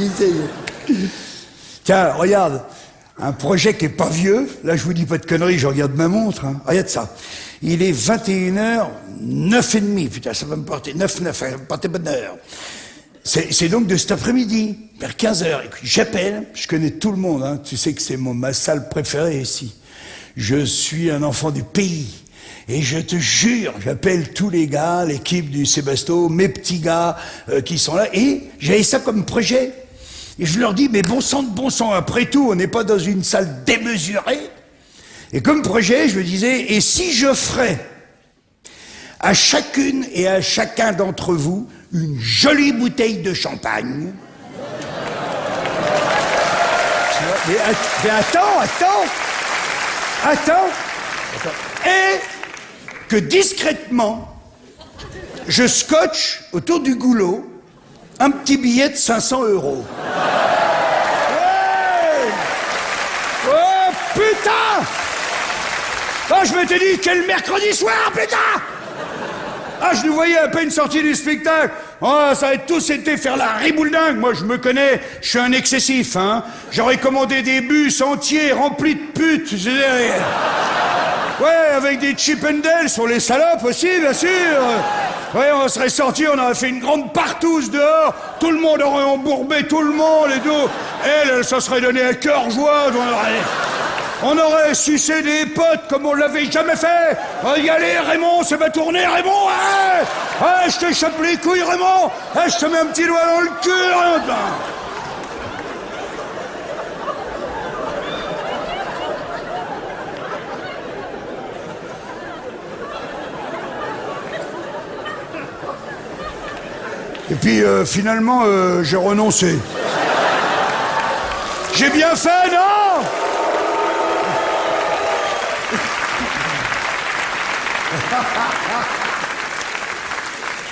Tiens, regarde, un projet qui est pas vieux, là, je vous dis pas de conneries, je regarde ma montre, hein. Regarde ça. Il est 21h, 9h30, putain, ça va me porter 9, ça va me porter bonne heure. C'est donc de cet après-midi, vers 15h. Et puis j'appelle, je connais tout le monde, hein. Tu sais que c'est ma salle préférée ici. Je suis un enfant du pays. Et je te jure, j'appelle tous les gars, l'équipe du Sébasto, mes petits gars qui sont là. Et j'avais ça comme projet. Et je leur dis, mais bon sang, après tout, on n'est pas dans une salle démesurée. Et comme projet, je me disais, et si je ferais à chacune et à chacun d'entre vous une jolie bouteille de champagne. Mais attends. Et que discrètement, je scotche autour du goulot un petit billet de 500 €. Ouais. Oh putain! Ah, je m'étais dit, quel mercredi soir, putain! Ah, je nous voyais à peine sortis du spectacle. Oh, ça avait tous été faire la ribouledingue. Moi, je me connais, je suis un excessif, hein. J'aurais commandé des bus entiers remplis de putes. Ouais, avec des chip and dale sur les salopes aussi, bien sûr. Ouais, on serait sortis, on aurait fait une grande partouze dehors. Tout le monde aurait embourbé tout le monde et tout. Elle se serait donné un cœur joie. On aurait sucé des potes comme on l'avait jamais fait. Y aller, Raymond, c'est ma tournée, Raymond. Ouais, je te chope les couilles, Raymond. Je te mets un petit doigt dans le cul, Raymond. Et puis, finalement, j'ai renoncé. J'ai bien fait, non?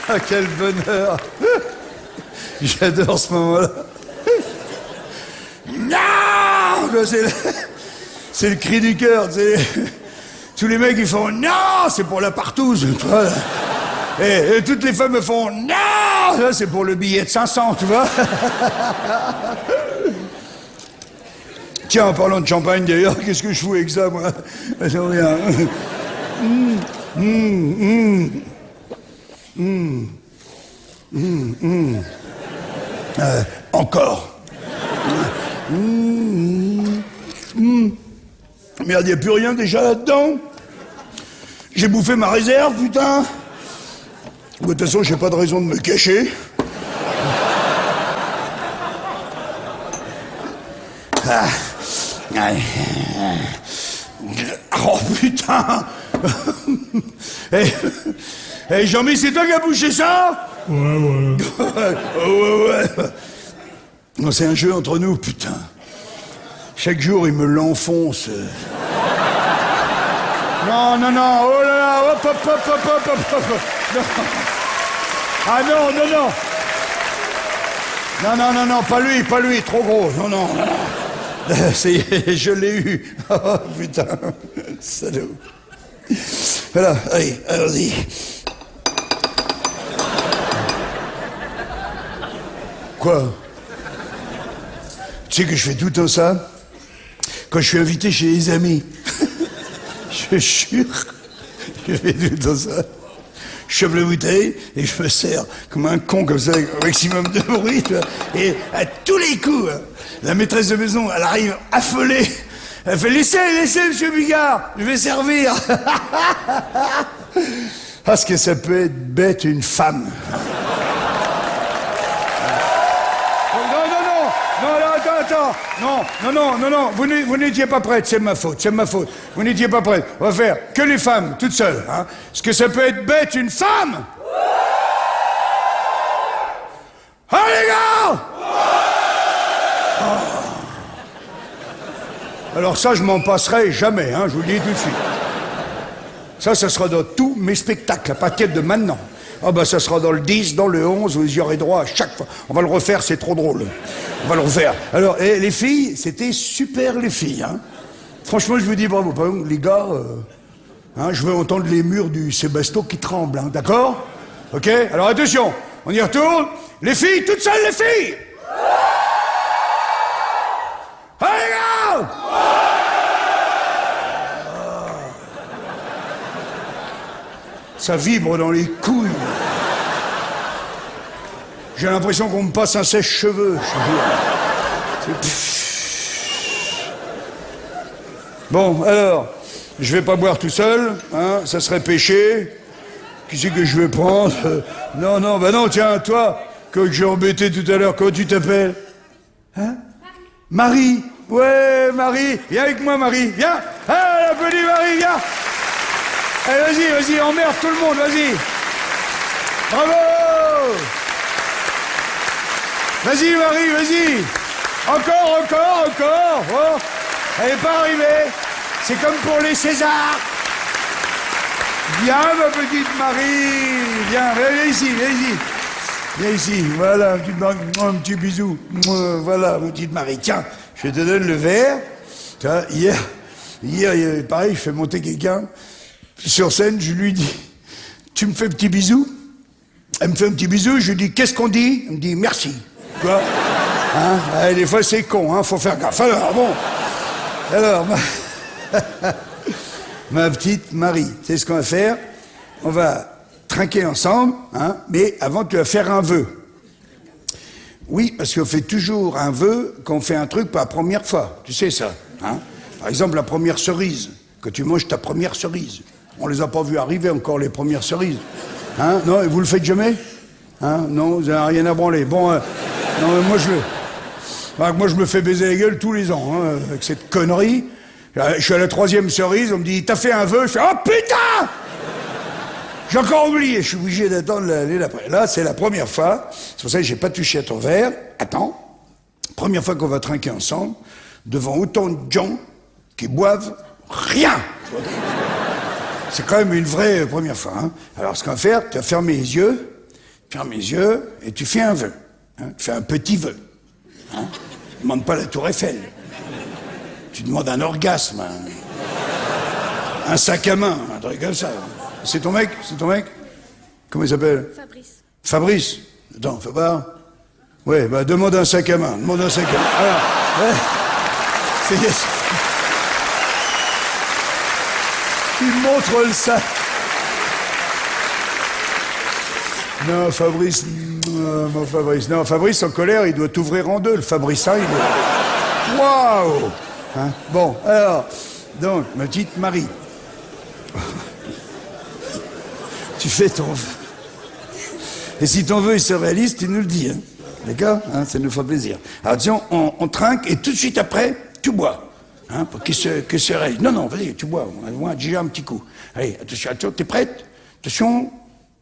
Ah, quel bonheur! J'adore ce moment-là. Non! C'est le cri du cœur. Tous les mecs, ils font non! C'est pour la partouze. Et toutes les femmes me font non! Ça, c'est pour le billet de 500, tu vois? Tiens, en parlant de champagne, d'ailleurs, qu'est-ce que je fous avec ça, moi? J'en rien. Encore. Merde, y a plus rien déjà là-dedans? J'ai bouffé ma réserve, putain. De toute façon, j'ai pas de raison de me cacher. Oh putain. Hey, Jean-Mi, c'est toi qui as bouché ça? Ouais. Ouais. Non, c'est un jeu entre nous, putain. Chaque jour, il me l'enfonce. Non, oh là là, hop. Non. Ah non, pas lui, trop gros, non. Je l'ai eu. Oh putain, salaud. Voilà, allez. Quoi? Tu sais que je fais tout le temps ça quand je suis invité chez les amis. Je jure, je fais tout le temps ça. Je chope la bouteille et je me sers comme un con comme ça, avec un maximum de bruit, tu vois. Et à tous les coups, la maîtresse de maison, elle arrive affolée. Elle fait laissez, monsieur Bigard, je vais servir. Parce que ça peut être bête une femme. Attends. Non, vous n'étiez pas prête, c'est ma faute. Vous n'étiez pas prête. On va faire que les femmes, toutes seules. Hein. Est-ce que ça peut être bête une femme? Ah les gars! Alors ça, je m'en passerai jamais, hein, je vous le dis tout de suite. Ça sera dans tous mes spectacles, à partir de maintenant. Ah bah ça sera dans le 10, dans le 11, vous y aurez droit à chaque fois. On va le refaire, c'est trop drôle. On va le refaire. Alors, les filles, c'était super les filles. Hein. Franchement, je vous dis bravo. Par exemple, les gars, je veux entendre les murs du Sébasto qui tremblent, hein, d'accord? Ok? Alors attention, on y retourne. Les filles, toutes seules les filles! Allez les gars! Ça vibre dans les couilles. J'ai l'impression qu'on me passe un sèche-cheveux. Bon, alors, je vais pas boire tout seul, hein, ça serait péché. Qui c'est que je vais prendre? Non, tiens, toi, que j'ai embêté tout à l'heure, comment tu t'appelles? Hein? Marie. Ouais, Marie, viens avec moi, Marie, viens. Ah, applaudis Marie, viens. Allez, vas-y, emmerde tout le monde, vas-y. Bravo! Vas-y, Marie, vas-y. Encore. Oh, elle n'est pas arrivée. C'est comme pour les Césars. Viens, ma petite Marie. Viens, viens ici, viens ici. Viens ici, voilà, un petit bisou. Voilà, ma petite Marie. Tiens, je te donne le verre. Tu vois, hier, pareil, je fais monter quelqu'un sur scène, je lui dis, tu me fais un petit bisou? Elle me fait un petit bisou, je lui dis, qu'est-ce qu'on dit? Elle me dit, merci. Tu vois, hein? Des fois, c'est con, hein, faut faire gaffe. Alors, bon, alors, ma petite Marie, c'est ce qu'on va faire. On va trinquer ensemble, hein, mais avant, tu vas faire un vœu. Oui, parce qu'on fait toujours un vœu quand on fait un truc pour la première fois. Tu sais ça, hein? Par exemple, la première cerise, que tu manges ta première cerise. On les a pas vus arriver encore, les premières cerises. Hein? Non, et vous le faites jamais? Hein? Non, vous n'avez rien à branler. Bon, non, mais moi, je me fais baiser la gueule tous les ans, hein, avec cette connerie. Je suis à la 3e cerise, on me dit, t'as fait un vœu? Je fais, oh putain! J'ai encore oublié, je suis obligé d'attendre l'année d'après. Là, c'est la première fois, c'est pour ça que j'ai pas touché à ton verre. Attends, première fois qu'on va trinquer ensemble, devant autant de gens qui boivent rien. C'est quand même une vraie première fois. Hein. Alors, ce qu'on va faire, tu vas fermer les yeux, et tu fais un vœu. Hein. Tu fais un petit vœu. Hein. Tu ne demandes pas la tour Eiffel. Tu demandes un orgasme, un sac à main, un truc comme ça. C'est ton mec? Comment il s'appelle? Fabrice. Attends, fais voir. Ouais, bah demande un sac à main. Alors, ouais. Il montre le sac. Non, Fabrice, non, Fabrice en colère, il doit t'ouvrir en deux, le Fabrice, hein, il doit... Waouh, hein. Bon, alors, donc, ma petite Marie, tu fais ton vœu. Et si ton vœu il se réalise, tu nous le dis, hein. D'accord, hein, ça nous fait plaisir. Alors, disons, on trinque et tout de suite après, tu bois. Hein, pour qu'il se réalise. Non, vas-y, tu bois, on va déjà un petit coup. Allez, attention, t'es prête? Attention,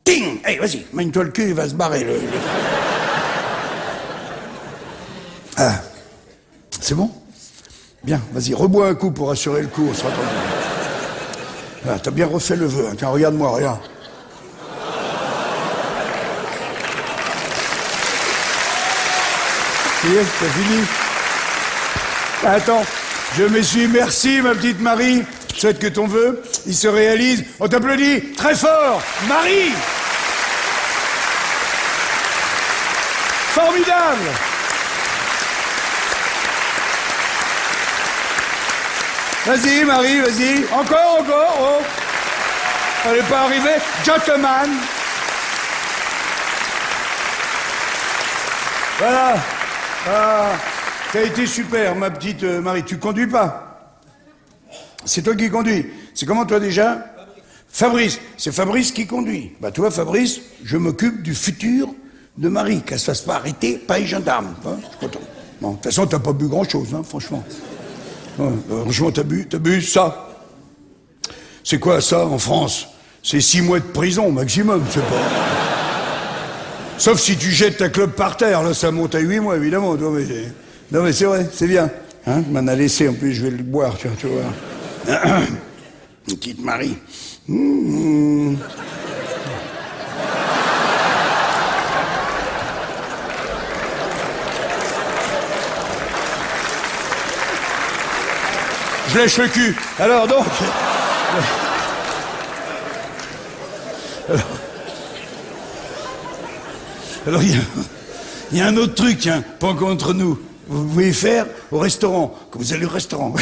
ting! Allez, vas-y, mène-toi le cul, il va se barrer. Ah, c'est bon? Bien, vas-y, rebois un coup pour assurer le coup, on sera tranquille. Ah, t'as bien refait le vœu, hein. Tiens, regarde-moi, regarde. Ça y est, t'as fini? Attends, je me suis... Merci, ma petite Marie. Je souhaite que ton vœu, il se réalise. On t'applaudit très fort. Marie! Formidable! Vas-y, Marie, vas-y. Encore. Oh. Elle n'est pas arrivée. Gentleman. Voilà. Ah, t'as été super, ma petite Marie. Tu conduis pas? C'est toi qui conduis. C'est comment toi déjà? Fabrice. C'est Fabrice qui conduit. Bah toi, Fabrice, je m'occupe du futur de Marie. Qu'elle se fasse pas arrêter, pas les gendarmes. Hein, je suis content. Bon, de toute façon, t'as pas bu grand-chose, hein, franchement. Franchement, t'as bu ça. C'est quoi ça en France? C'est 6 mois de prison maximum, c'est pas. Sauf si tu jettes ta clope par terre, là ça monte à 8 mois évidemment. Non mais c'est vrai, c'est bien. Hein, m'en a laissé, en plus je vais le boire, tu vois. Une petite Marie. Je lèche le cul. Alors donc... Alors il y a un autre truc, tiens, pas contre nous. Vous pouvez faire au restaurant, quand vous allez au restaurant.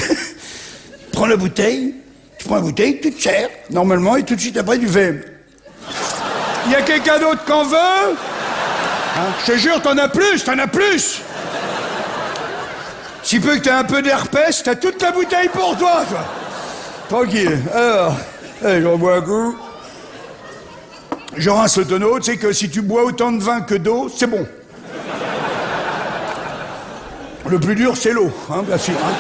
Prends la bouteille, tu prends la bouteille, tu te sers, normalement, et tout de suite après, tu fais... Il y a quelqu'un d'autre qu'en veut? Hein, je te jure, t'en as plus. Si peu que t'as un peu d'herpès, t'as toute la bouteille pour toi. Tranquille. Alors, allez, j'en bois un coup. Je rince le tonneau, tu sais que si tu bois autant de vin que d'eau, c'est bon. Le plus dur, c'est l'eau, hein, bien sûr. Hein.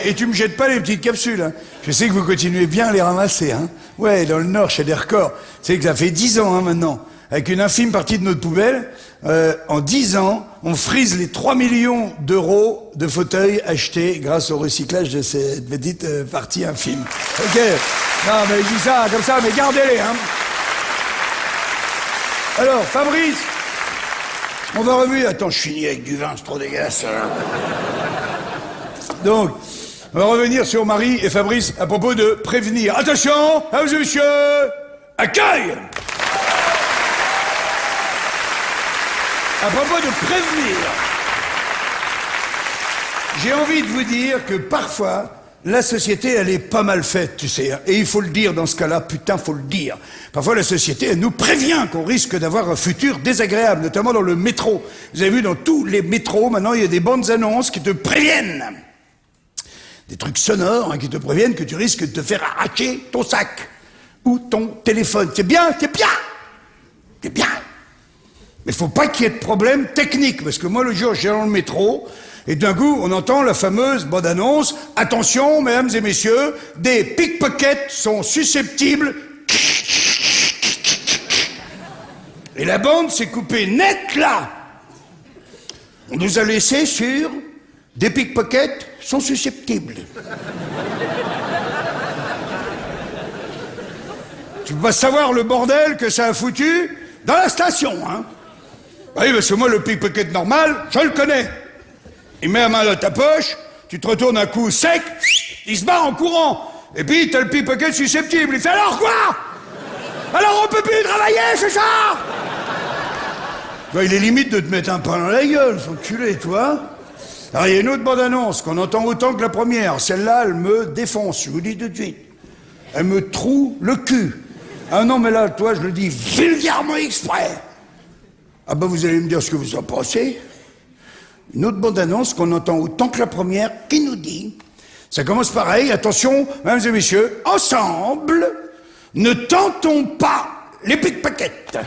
Et tu me jettes pas les petites capsules. Hein. Je sais que vous continuez bien à les ramasser. Hein. Ouais, dans le Nord, chez des records. Tu sais que ça fait 10 ans hein, maintenant. Avec une infime partie de notre poubelle, en 10 ans, on frise les 3 millions d'euros de fauteuils achetés grâce au recyclage de cette petite partie infime. Ok. Non, mais je dis ça comme ça, mais gardez-les, hein. Alors, Fabrice, on va revenir... Attends, je finis avec du vin, c'est trop dégueulasse. Donc, on va revenir sur Marie et Fabrice à propos de prévenir. Attention, mesdames et messieurs, accueil! À propos de prévenir, j'ai envie de vous dire que parfois, la société, elle est pas mal faite, tu sais. Et il faut le dire dans ce cas-là, putain, faut le dire. Parfois, la société, elle nous prévient qu'on risque d'avoir un futur désagréable, notamment dans le métro. Vous avez vu, dans tous les métros, maintenant, il y a des bandes annonces qui te préviennent. Des trucs sonores, hein, qui te préviennent que tu risques de te faire arracher ton sac ou ton téléphone. C'est bien, c'est bien, c'est bien. Mais faut pas qu'il y ait de problème technique, parce que moi, le jour, j'étais dans le métro, et d'un coup, on entend la fameuse bande-annonce « Attention, mesdames et messieurs, des pickpockets sont susceptibles... » Et la bande s'est coupée net là. On nous a laissé sur « Des pickpockets sont susceptibles. » Tu peux pas savoir le bordel que ça a foutu dans la station, hein. Oui, parce que moi, le pickpocket normal, je le connais. Il met la main dans ta poche, tu te retournes un coup sec, il se barre en courant. Et puis, t'as le pickpocket susceptible. Il fait alors quoi? Alors on peut plus travailler, c'est ça? Ben, il est limite de te mettre un pain dans la gueule, son culé, toi. Alors, il y a une autre bande-annonce qu'on entend autant que la première. Celle-là, elle me défonce, je vous dis tout de suite. Elle me troue le cul. Ah non, mais là, toi, je le dis vulgairement exprès. Ah ben, vous allez me dire ce que vous en pensez. Une autre bande-annonce qu'on entend autant que la première, qui nous dit, ça commence pareil, attention, mesdames et messieurs, ensemble, ne tentons pas les pickpockets.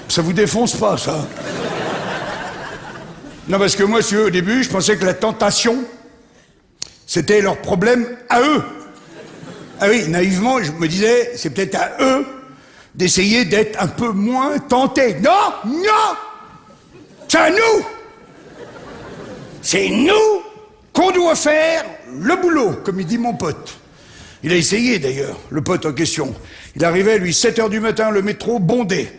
Ça vous défonce pas, ça? Non, parce que moi, au début, je pensais que la tentation, c'était leur problème à eux. Ah oui, naïvement, je me disais, c'est peut-être à eux d'essayer d'être un peu moins tentés. Non, non! C'est à nous! C'est nous qu'on doit faire le boulot, comme il dit mon pote. Il a essayé d'ailleurs, le pote en question. Il arrivait, lui, 7h du matin, le métro bondé.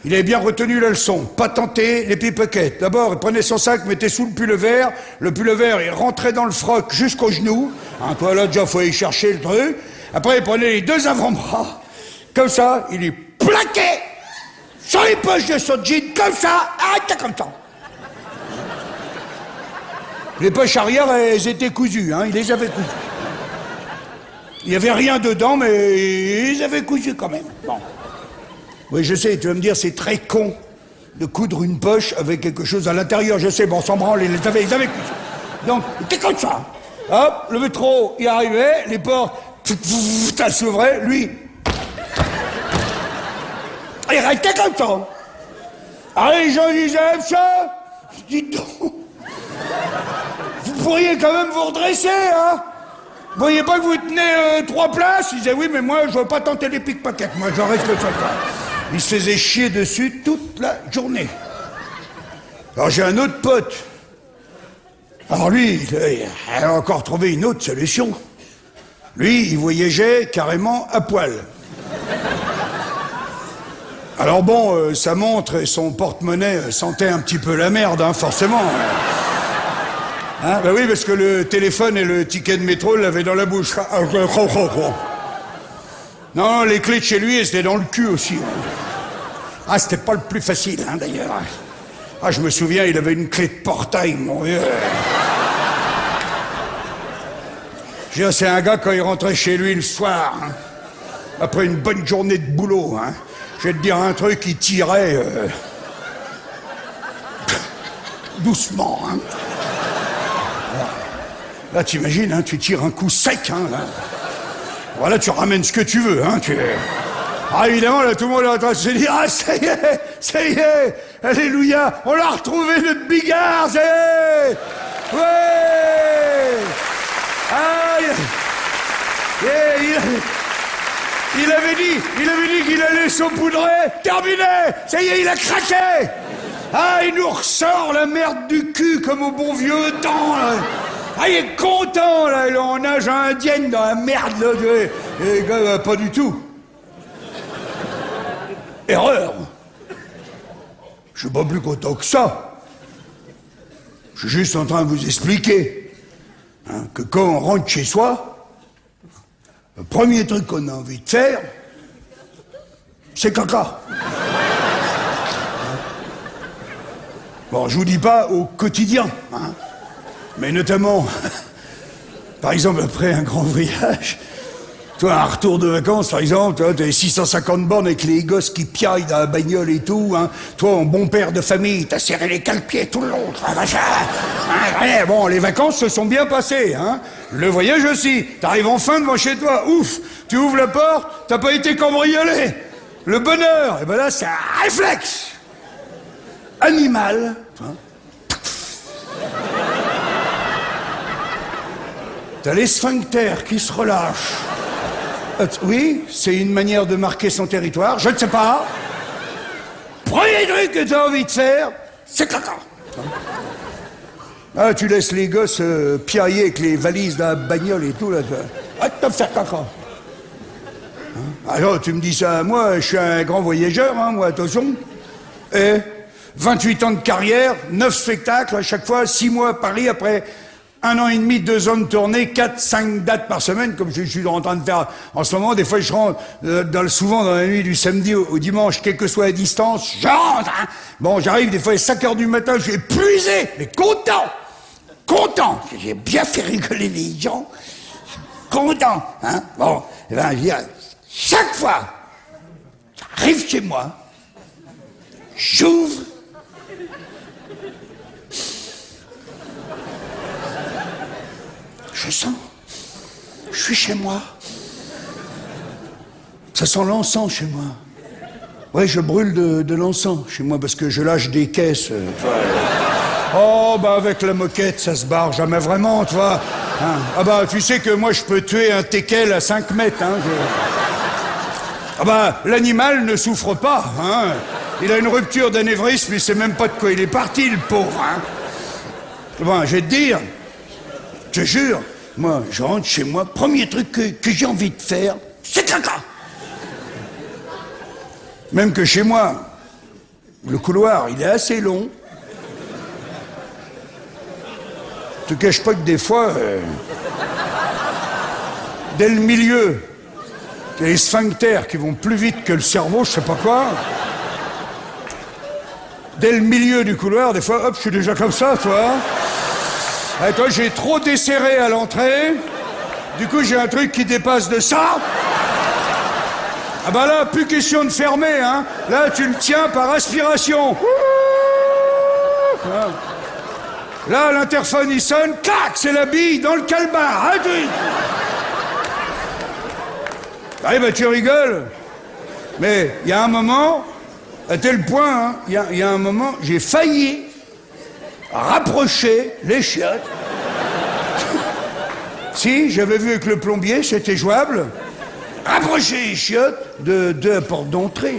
Il avait bien retenu la leçon, pas tenter les pickpockets. D'abord, il prenait son sac, mettait sous le pull vert, il rentrait dans le froc jusqu'aux genoux. Hein, toi là, déjà, faut aller chercher le truc. Après, il prenait les deux avant-bras, comme ça, il les plaquait sur les poches de son jean, comme ça, comme ça. Les poches arrière, elles étaient cousues, hein, il les avait cousues. Il n'y avait rien dedans, mais ils avaient cousu quand même. Bon. Oui, je sais, tu vas me dire, c'est très con de coudre une poche avec quelque chose à l'intérieur. Je sais, bon, sans branle, ils avaient cousu. Donc, c'était comme ça. Hop, le métro, il arrivait, les portes, ça s'ouvrait, lui. Il restait comme ça. Alors les gens disaient, ça, dites donc, vous pourriez quand même vous redresser, hein? Vous voyez pas que vous tenez 3 places? Il disait, oui, mais moi, je veux pas tenter les pickpockets, moi, j'en reste sur ça. Il se faisait chier dessus toute la journée. Alors j'ai un autre pote. Alors lui, il a encore trouvé une autre solution. Lui, il voyageait carrément à poil. Alors bon, sa montre et son porte-monnaie sentaient un petit peu la merde, hein, forcément. Hein, ben oui, parce que le téléphone et le ticket de métro l'avaient dans la bouche. Non, les clés de chez lui, elles étaient dans le cul aussi. Ah, c'était pas le plus facile, hein, d'ailleurs. Ah, je me souviens, il avait une clé de portail, mon vieux. C'est un gars, quand il rentrait chez lui le soir, hein, après une bonne journée de boulot, hein, je vais te dire un truc, il tirait doucement. Hein. Là, t'imagines, hein, tu tires un coup sec. Hein, là. Voilà, tu ramènes ce que tu veux. Hein, Ah, évidemment, là, tout le monde est en train de se dire, ah, ça y est, alléluia, on l'a retrouvé, notre bigard, ça y est. Ouais. Ah, Il avait dit qu'il allait saupoudrer. Terminé. Ça y est, il a craqué. Ah, il nous ressort la merde du cul comme au bon vieux temps, là. Ah, il est content, là. Il est en nage indienne dans la merde, là. Et, pas du tout. Erreur. Je suis pas plus content que ça. Je suis juste en train de vous expliquer que quand on rentre chez soi, le premier truc qu'on a envie de faire, c'est caca. Bon, je vous dis pas au quotidien, mais notamment, par exemple, après un grand voyage, toi, un retour de vacances, par exemple, tu as 650 bornes avec les gosses qui piaillent dans la bagnole et tout, Toi, en bon père de famille, t'as serré les cale-pieds tout le long, Bon, les vacances se sont bien passées, Le voyage aussi. T'arrives enfin devant chez toi, ouf, tu ouvres la porte, t'as pas été cambriolé. Le bonheur, et ben là, c'est un réflexe. Animal, T'as les sphincters qui se relâchent. Oui, c'est une manière de marquer son territoire, je ne sais pas. Premier truc que t'as envie de faire, c'est caca. Ah, tu laisses les gosses piailler avec les valises dans la bagnole et tout, là. Ah, t'as fait caca. Alors, tu me dis ça à moi, je suis un grand voyageur, moi, attention. Et 28 ans de carrière, 9 spectacles à chaque fois, 6 mois à Paris, après 1 an et demi, 2 ans de tournée, 4, 5 dates par semaine, comme je suis en train de faire en ce moment. Des fois, je rentre souvent dans la nuit du samedi au dimanche, quelle que soit la distance, je rentre. Bon, j'arrive des fois à 5 heures du matin, je suis épuisé, mais content. J'ai bien fait rigoler les gens, content. Bon, eh ben, je veux dire, chaque fois, j'arrive chez moi, j'ouvre. Je sens. Je suis chez moi. Ça sent l'encens chez moi. Ouais, je brûle de l'encens chez moi parce que je lâche des caisses. Oh, bah avec la moquette, ça se barre jamais vraiment, tu vois. Ah bah, tu sais que moi, je peux tuer un teckel à 5 mètres, Ah bah, l'animal ne souffre pas, Il a une rupture d'anévrisme, il sait même pas de quoi il est parti, le pauvre, Bon, je vais te dire... Je te jure, moi, je rentre chez moi, premier truc que j'ai envie de faire, c'est caca. Même que chez moi, le couloir, il est assez long. Je te cache pas que des fois, dès le milieu, il y a les sphincters qui vont plus vite que le cerveau, je sais pas quoi. Dès le milieu du couloir, des fois, hop, je suis déjà comme ça, toi. Ah, toi, j'ai trop desserré à l'entrée. Du coup, j'ai un truc qui dépasse de ça. Ah bah là, plus question de fermer, Là, tu le tiens par aspiration. Là, l'interphone, il sonne. Clac, c'est la bille dans le calbar. Ah, bah, tu rigoles. Mais il y a un moment, à tel point, il y a un moment, j'ai failli rapprocher les chiottes. Si, j'avais vu avec le plombier, c'était jouable. Rapprocher les chiottes de la porte d'entrée.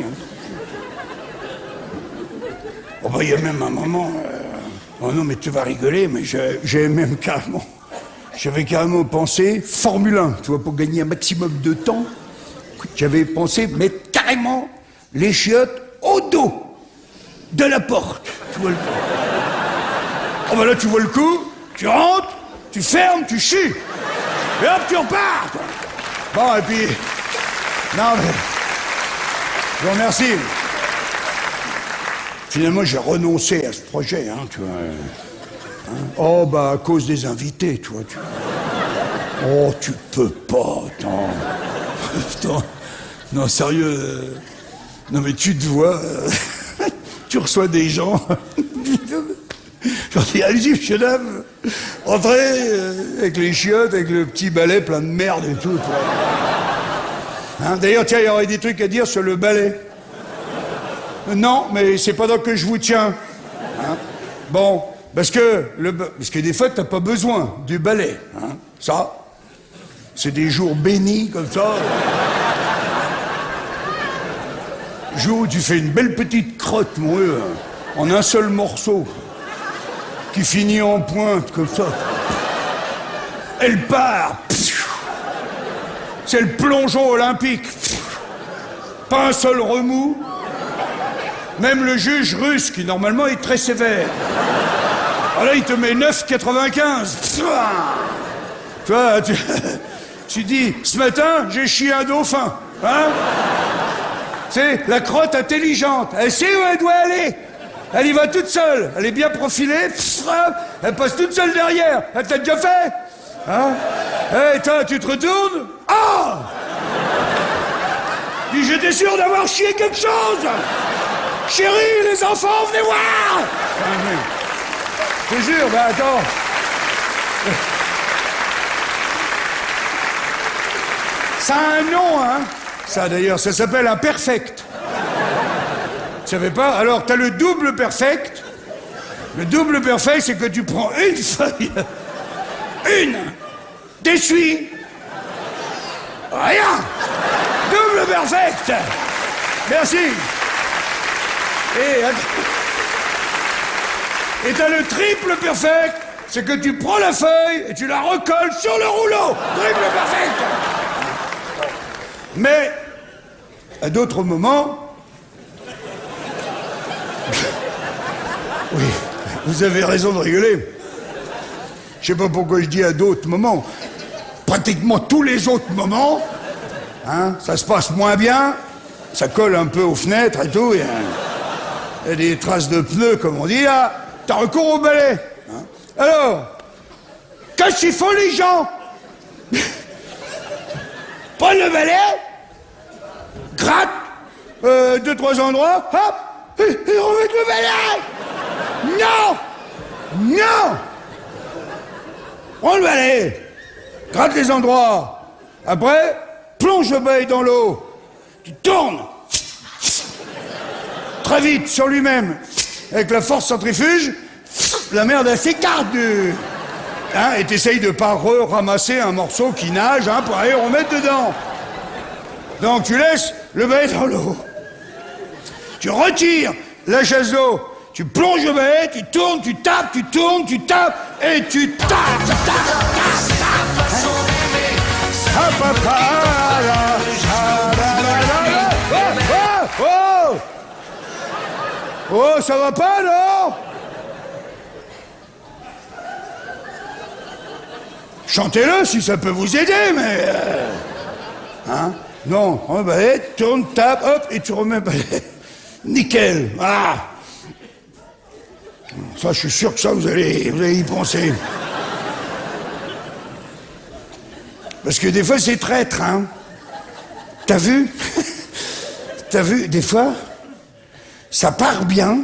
Oh bah, il y a même un moment... Oh non, mais tu vas rigoler, mais j'avais carrément pensé Formule 1, tu vois, pour gagner un maximum de temps. J'avais pensé mettre carrément les chiottes au dos de la porte. Tu vois le coup. Oh bah là, tu vois le coup, tu rentres, tu fermes, tu chies. Et hop, tu repars. Bon, et puis... Non, mais... Je vous remercie. Finalement, j'ai renoncé à ce projet, tu vois. Oh, bah, à cause des invités, tu vois. Oh, tu peux pas, attends. Putain. Non, sérieux. Non, mais tu te vois... tu reçois des gens... J'en dis, allez-y, monsieur, dame, entrez avec les chiottes, avec le petit balai plein de merde et tout. D'ailleurs, tiens, il y aurait des trucs à dire sur le balai. Non, mais c'est pendant que je vous tiens. Bon, parce que des fois, t'as pas besoin du balai. Ça, c'est des jours bénis comme ça. jour où tu fais une belle petite crotte, mon vieux, en un seul morceau, qui finit en pointe, comme ça. Elle part. C'est le plongeon olympique. Pas un seul remous. Même le juge russe, qui normalement est très sévère. Alors là, il te met 9,95. Tu vois, tu dis, ce matin, j'ai chié un dauphin. Hein? C'est la crotte intelligente. Elle sait où elle doit aller. Elle y va toute seule. Elle est bien profilée. Elle passe toute seule derrière. Elle t'a déjà fait? Hein? Hé, toi, tu te retournes? Ah! Dis, j'étais sûr d'avoir chié quelque chose. Chérie, les enfants, venez voir. Je te jure, ben attends. Ça a un nom, hein? Ça, d'ailleurs, ça s'appelle un perfect. Tu savais pas? Alors, t'as le double perfect. Le double perfect, c'est que tu prends une feuille, d'essuie, rien. Double perfect. Merci. Et t'as le triple perfect, c'est que tu prends la feuille et tu la recolles sur le rouleau. Triple perfect. Mais, à d'autres moments... Oui, vous avez raison de rigoler. Je sais pas pourquoi je dis à d'autres moments. Pratiquement tous les autres moments, hein, ça se passe moins bien, ça colle un peu aux fenêtres et tout, il y a des traces de pneus, comme on dit, là, t'as recours au balai. Hein. Alors, qu'est-ce qu'ils font les gens? Prennent le balai, grattent 2-3 endroits, hop, et remettent le balai. Non! Non! Prends le balai, gratte les endroits. Après, plonge le balai dans l'eau. Tu tournes. Très vite, sur lui-même. Avec la force centrifuge, la merde, elle s'écarte du... Hein, et t'essayes de pas ramasser un morceau qui nage, hein, pour aller remettre dedans. Donc tu laisses le balai dans l'eau. Tu retires la chasse d'eau. Tu plonges le balai, tu tournes, tu tapes, tu tournes, tu tapes, et tu tapes, tu tapes, tu tapes. Oh, oh, ça va pas, non? Chantez-le si ça peut vous aider, mais... Hein? Non, on balai, tourne, tape, hop, et tu remets le balai. Nickel, voilà. Ça, je suis sûr que ça, vous allez y penser. Parce que des fois, c'est traître, hein. T'as vu? T'as vu, des fois, ça part bien.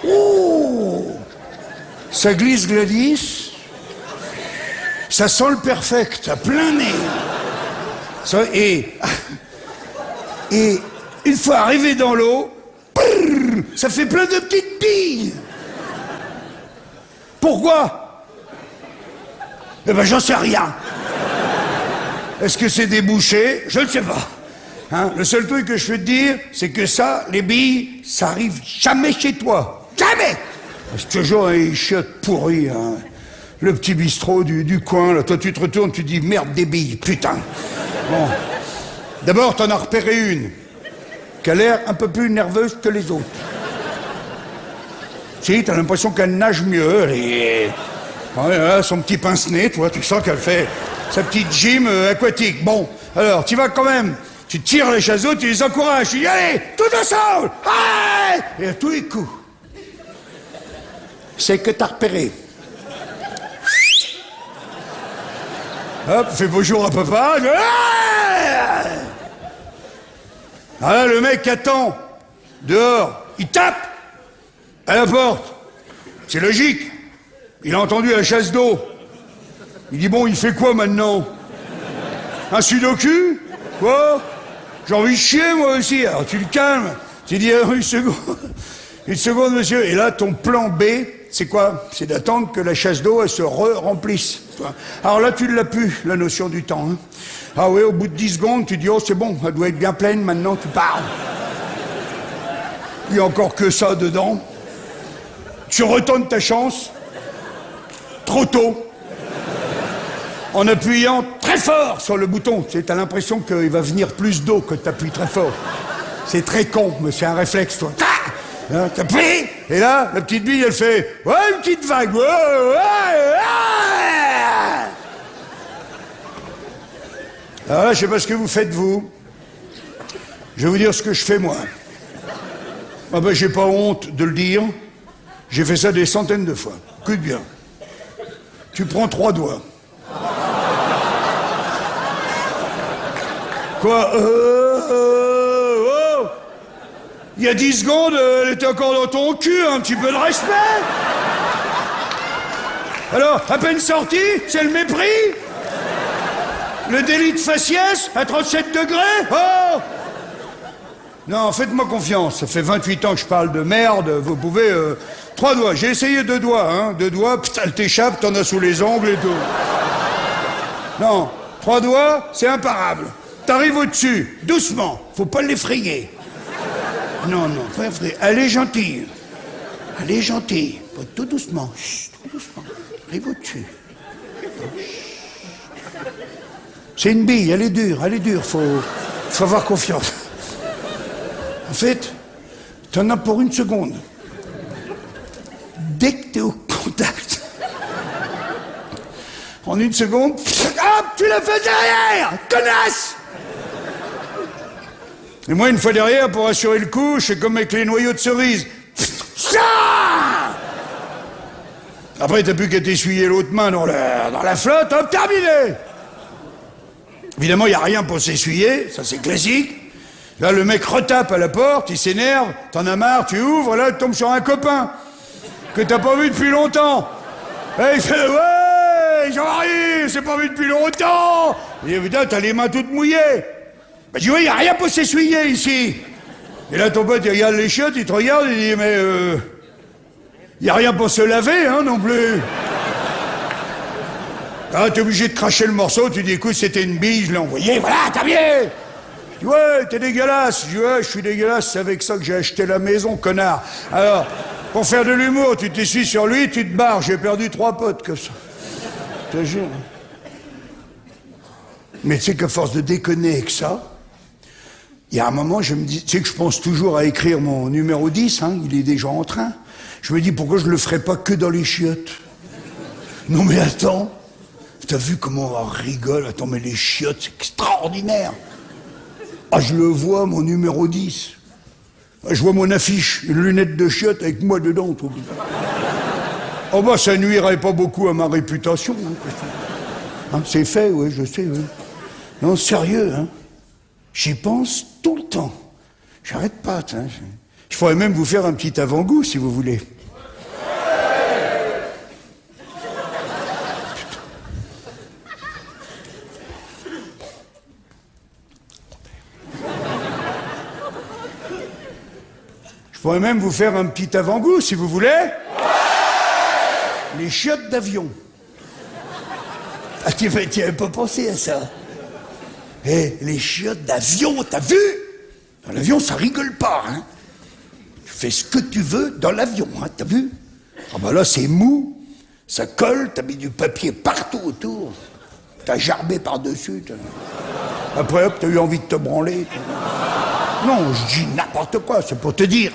Oh! Ça glisse Gladys. Ça sent le perfect, à plein nez. Ça, et une fois arrivé dans l'eau, ça fait plein de petites billes. Pourquoi? Eh ben, j'en sais rien. Est-ce que c'est débouché? Je ne sais pas. Hein? Le seul truc que je peux te dire, c'est que ça, les billes, ça arrive jamais chez toi. Jamais! C'est toujours un chiotte pourri, hein? Le petit bistrot du coin, là. Toi, tu te retournes, tu dis merde des billes, putain. Bon. D'abord, t'en as repéré une qui a l'air un peu plus nerveuse que les autres. Si, t'as l'impression qu'elle nage mieux, elle est... Ouais, son petit pince-nez, toi, tu sens qu'elle fait sa petite gym aquatique. Bon, alors, tu vas quand même, tu tires les chasseaux, tu les encourages, tu dis, allez, tout ensemble, allez! Et à tous les coups, c'est que t'as repéré. Hop, fais bonjour à papa. Ah là, le mec attend, dehors, il tape à la porte. C'est logique. Il a entendu la chasse d'eau. Il dit, bon, il fait quoi maintenant? Un sudoku? Quoi? J'ai envie de chier, moi aussi. Alors tu le calmes. Tu dis, une seconde. Une seconde, monsieur. Et là, ton plan B, c'est quoi? C'est d'attendre que la chasse d'eau, elle se remplisse. Alors là, tu ne l'as plus, la notion du temps. Hein. Ah oui, au bout de 10 secondes, tu dis, oh, c'est bon, elle doit être bien pleine, maintenant, tu pars. Il y a encore que ça dedans. Tu retentes ta chance. Trop tôt. En appuyant très fort sur le bouton. Tu sais, t'as l'impression qu'il va venir plus d'eau que t'appuies très fort. C'est très con, mais c'est un réflexe, toi. Hein, t'appuies, et là, la petite bille, elle fait « Ouais, une petite vague, ouais, ouais, ouais. » Alors là, je sais pas ce que vous faites, vous. Je vais vous dire ce que je fais, moi. Ah ben, j'ai pas honte de le dire. J'ai fait ça des centaines de fois. Écoute bien. Tu prends 3 doigts. Quoi oh. Il y a 10 secondes, elle était encore dans ton cul, un petit peu de respect. Alors, à peine sorti, c'est le mépris. Le délit de faciès à 37 degrés. Oh. Non, faites-moi confiance, ça fait 28 ans que je parle de merde, vous pouvez... 3 doigts, j'ai essayé 2 doigts, hein. 2 doigts, putain, elle t'échappe, t'en as sous les ongles et tout. Non, 3 doigts, c'est imparable. T'arrives au-dessus, doucement, faut pas l'effrayer. Non, pas effrayer, elle est gentille. Elle est gentille, tout doucement, chut, tout doucement. Arrive au-dessus. C'est une bille, elle est dure, faut avoir confiance. En fait, t'en as pour 1 seconde. Dès que t'es au contact, en 1 seconde, hop, tu la fais derrière, connasse! Et moi, une fois derrière, pour assurer le coup, je fais comme avec les noyaux de cerise. Après, t'as plus qu'à t'essuyer l'autre main dans la flotte, hop, terminé! Évidemment, il n'y a rien pour s'essuyer, ça c'est classique. Là, le mec retape à la porte, il s'énerve, t'en as marre, tu ouvres, là, tu tombes sur un copain que t'as pas vu depuis longtemps. Et il fait « Ouais, Jean-Marie, c'est pas vu depuis longtemps !» Il dit « Putain, t'as les mains toutes mouillées !» Ben, je dis « Oui, il n'y a rien pour s'essuyer ici !» Et là, ton pote, il regarde les chiottes, il te regarde, il dit « Mais il n'y a rien pour se laver, hein, non plus !» Ah, t'es obligé de cracher le morceau, tu dis « Écoute, c'était une bille, je l'ai envoyé, voilà, t'as bien !» Je dis « Ouais, t'es dégueulasse !» Je dis « Ouais, je suis dégueulasse, c'est avec ça que j'ai acheté la maison, connard !» Alors, pour faire de l'humour, tu t'essuies sur lui, tu te barres, j'ai perdu 3 potes comme ça. Je te jure. Mais tu sais qu'à force de déconner avec ça, il y a un moment, je me dis, tu sais que je pense toujours à écrire mon numéro 10, hein, il est déjà en train. Je me dis, pourquoi je le ferais pas que dans les chiottes? Non mais attends, t'as vu comment on rigole? Attends, mais les chiottes, c'est extraordinaire. Ah, je le vois, mon numéro 10. Je vois mon affiche, une lunette de chiotte avec moi dedans. Tout. Oh bah, ça nuirait pas beaucoup à ma réputation. Hein, c'est fait, oui, je sais, oui. Non, sérieux, hein. J'y pense tout le temps. J'arrête pas, hein. Je pourrais même vous faire un petit avant-goût, si vous voulez. Je pourrais même vous faire un petit avant-goût, si vous voulez. Les chiottes d'avion. Ah, tu n'avais pas pensé à ça. Eh, les chiottes d'avion, t'as vu? Dans l'avion, ça rigole pas, hein. Tu fais ce que tu veux dans l'avion, hein, t'as vu? Ah bah là, c'est mou, ça colle, t'as mis du papier partout autour. T'as jarbé par-dessus. Après, hop, t'as eu envie de te branler. Non, je dis n'importe quoi, c'est pour te dire.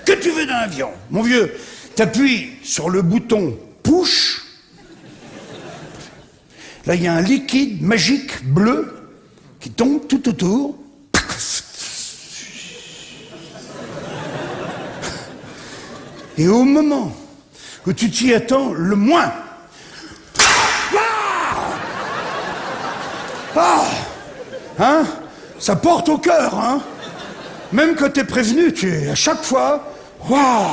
Que tu veux dans l'avion, mon vieux, t'appuies sur le bouton push. Là, il y a un liquide magique bleu qui tombe tout autour. Et au moment où tu t'y attends le moins, hein, ça porte au cœur, hein. Même quand t'es prévenu, à chaque fois, waouh,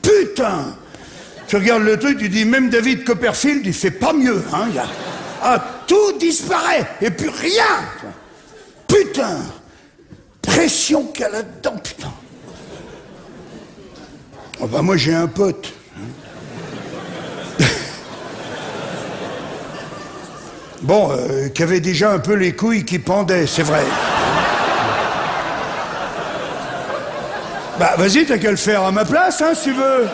putain. Tu regardes le truc, tu dis, même David Copperfield, il fait pas mieux, hein. Tout disparaît, et puis rien. Putain, pression qu'il y a là-dedans, putain. Oh bah moi j'ai un pote. Bon, qui avait déjà un peu les couilles qui pendaient, c'est vrai. Bah, vas-y, t'as qu'à le faire à ma place, hein, si tu veux.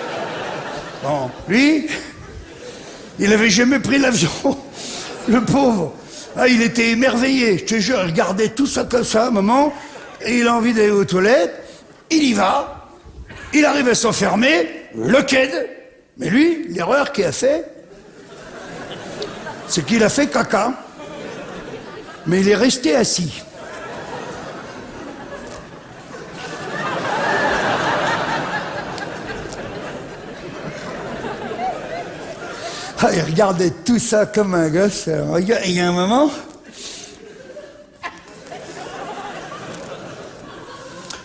Bon, lui, il avait jamais pris l'avion, le pauvre. Ah, il était émerveillé, je te jure, il regardait tout ça comme ça, à un moment, et il a envie d'aller aux toilettes, il y va, il arrive à s'enfermer, le qued, mais lui, l'erreur qu'il a fait, c'est qu'il a fait caca, mais il est resté assis. Ah, il regardait tout ça comme un gosse. Regarde, il y a un moment,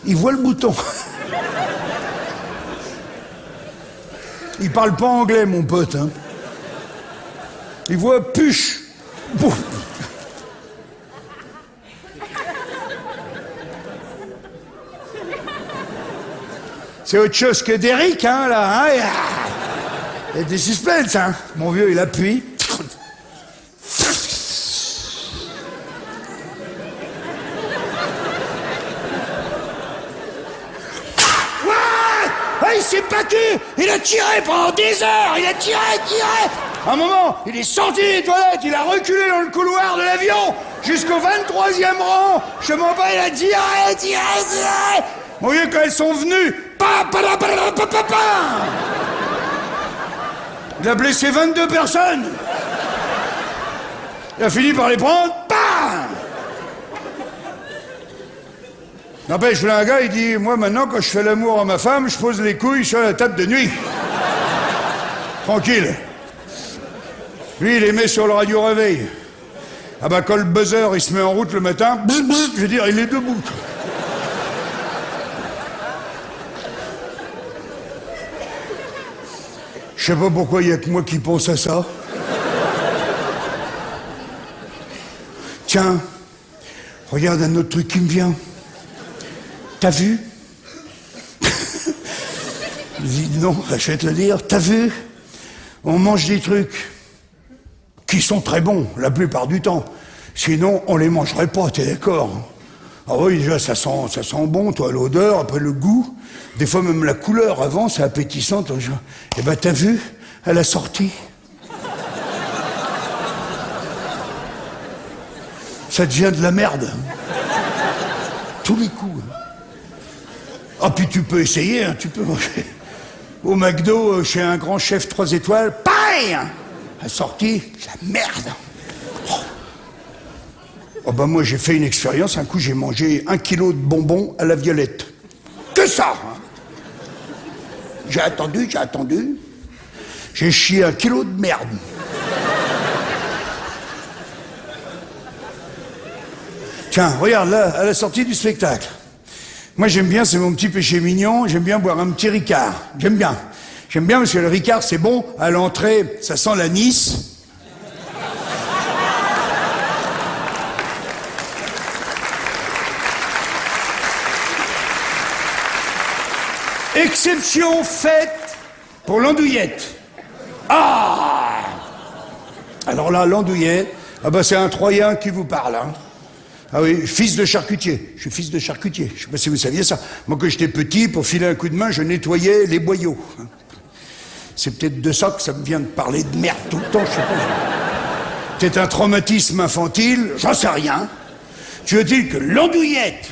il voit le bouton. Il parle pas anglais, mon pote. Hein. Il voit push. Bouf. C'est autre chose que d'Eric, hein, là. Hein. Il y a des suspens, hein. Mon vieux, il appuie. Il s'est battu, il a tiré pendant des heures, il a tiré. À un moment, il est sorti des toilettes, il a reculé dans le couloir de l'avion jusqu'au 23e rang. Je m'en bats, il a tiré. Mon vieux, quand elles sont venues, il a blessé 22 personnes. Il a fini par les prendre. N'empêche, je voulais un gars, il dit, moi maintenant, quand je fais l'amour à ma femme, je pose les couilles sur la table de nuit. Tranquille. Lui, il les met sur le radio-réveil. Ah bah, quand le buzzer, il se met en route le matin, je veux dire, il est debout. Je sais pas pourquoi il y a que moi qui pense à ça. Tiens, regarde un autre truc qui me vient. T'as vu? Je dis non, je vais te le dire. T'as vu? On mange des trucs qui sont très bons la plupart du temps. Sinon, on les mangerait pas, t'es d'accord? Ah oui, déjà, ça sent bon, toi, l'odeur, après le goût. Des fois, même la couleur, avant, c'est appétissant. Eh ben, t'as vu? À la sortie. Ça devient de la merde. Tous les coups. Ah, puis tu peux essayer, hein, tu peux manger. Au McDo, chez un grand chef 3 étoiles, pareil! À la sortie, la merde. Oh ben moi j'ai fait une expérience, un coup j'ai mangé 1 kilo de bonbons à la violette. Que ça hein. J'ai attendu. J'ai chié 1 kilo de merde. Tiens, regarde là, à la sortie du spectacle. Moi j'aime bien, c'est mon petit péché mignon, j'aime bien boire un petit Ricard. J'aime bien parce que le Ricard c'est bon, à l'entrée, ça sent l'anis. Exception faite pour l'andouillette. Ah! Alors là, l'andouillette, ah ben c'est un Troyen qui vous parle. Hein. Ah oui, fils de charcutier. Je suis fils de charcutier. Je ne sais pas si vous saviez ça. Moi, quand j'étais petit, pour filer un coup de main, je nettoyais les boyaux. C'est peut-être de ça que ça me vient de parler de merde tout le temps, je sais pas. Peut-être un traumatisme infantile, j'en sais rien. Tu veux dire que l'andouillette,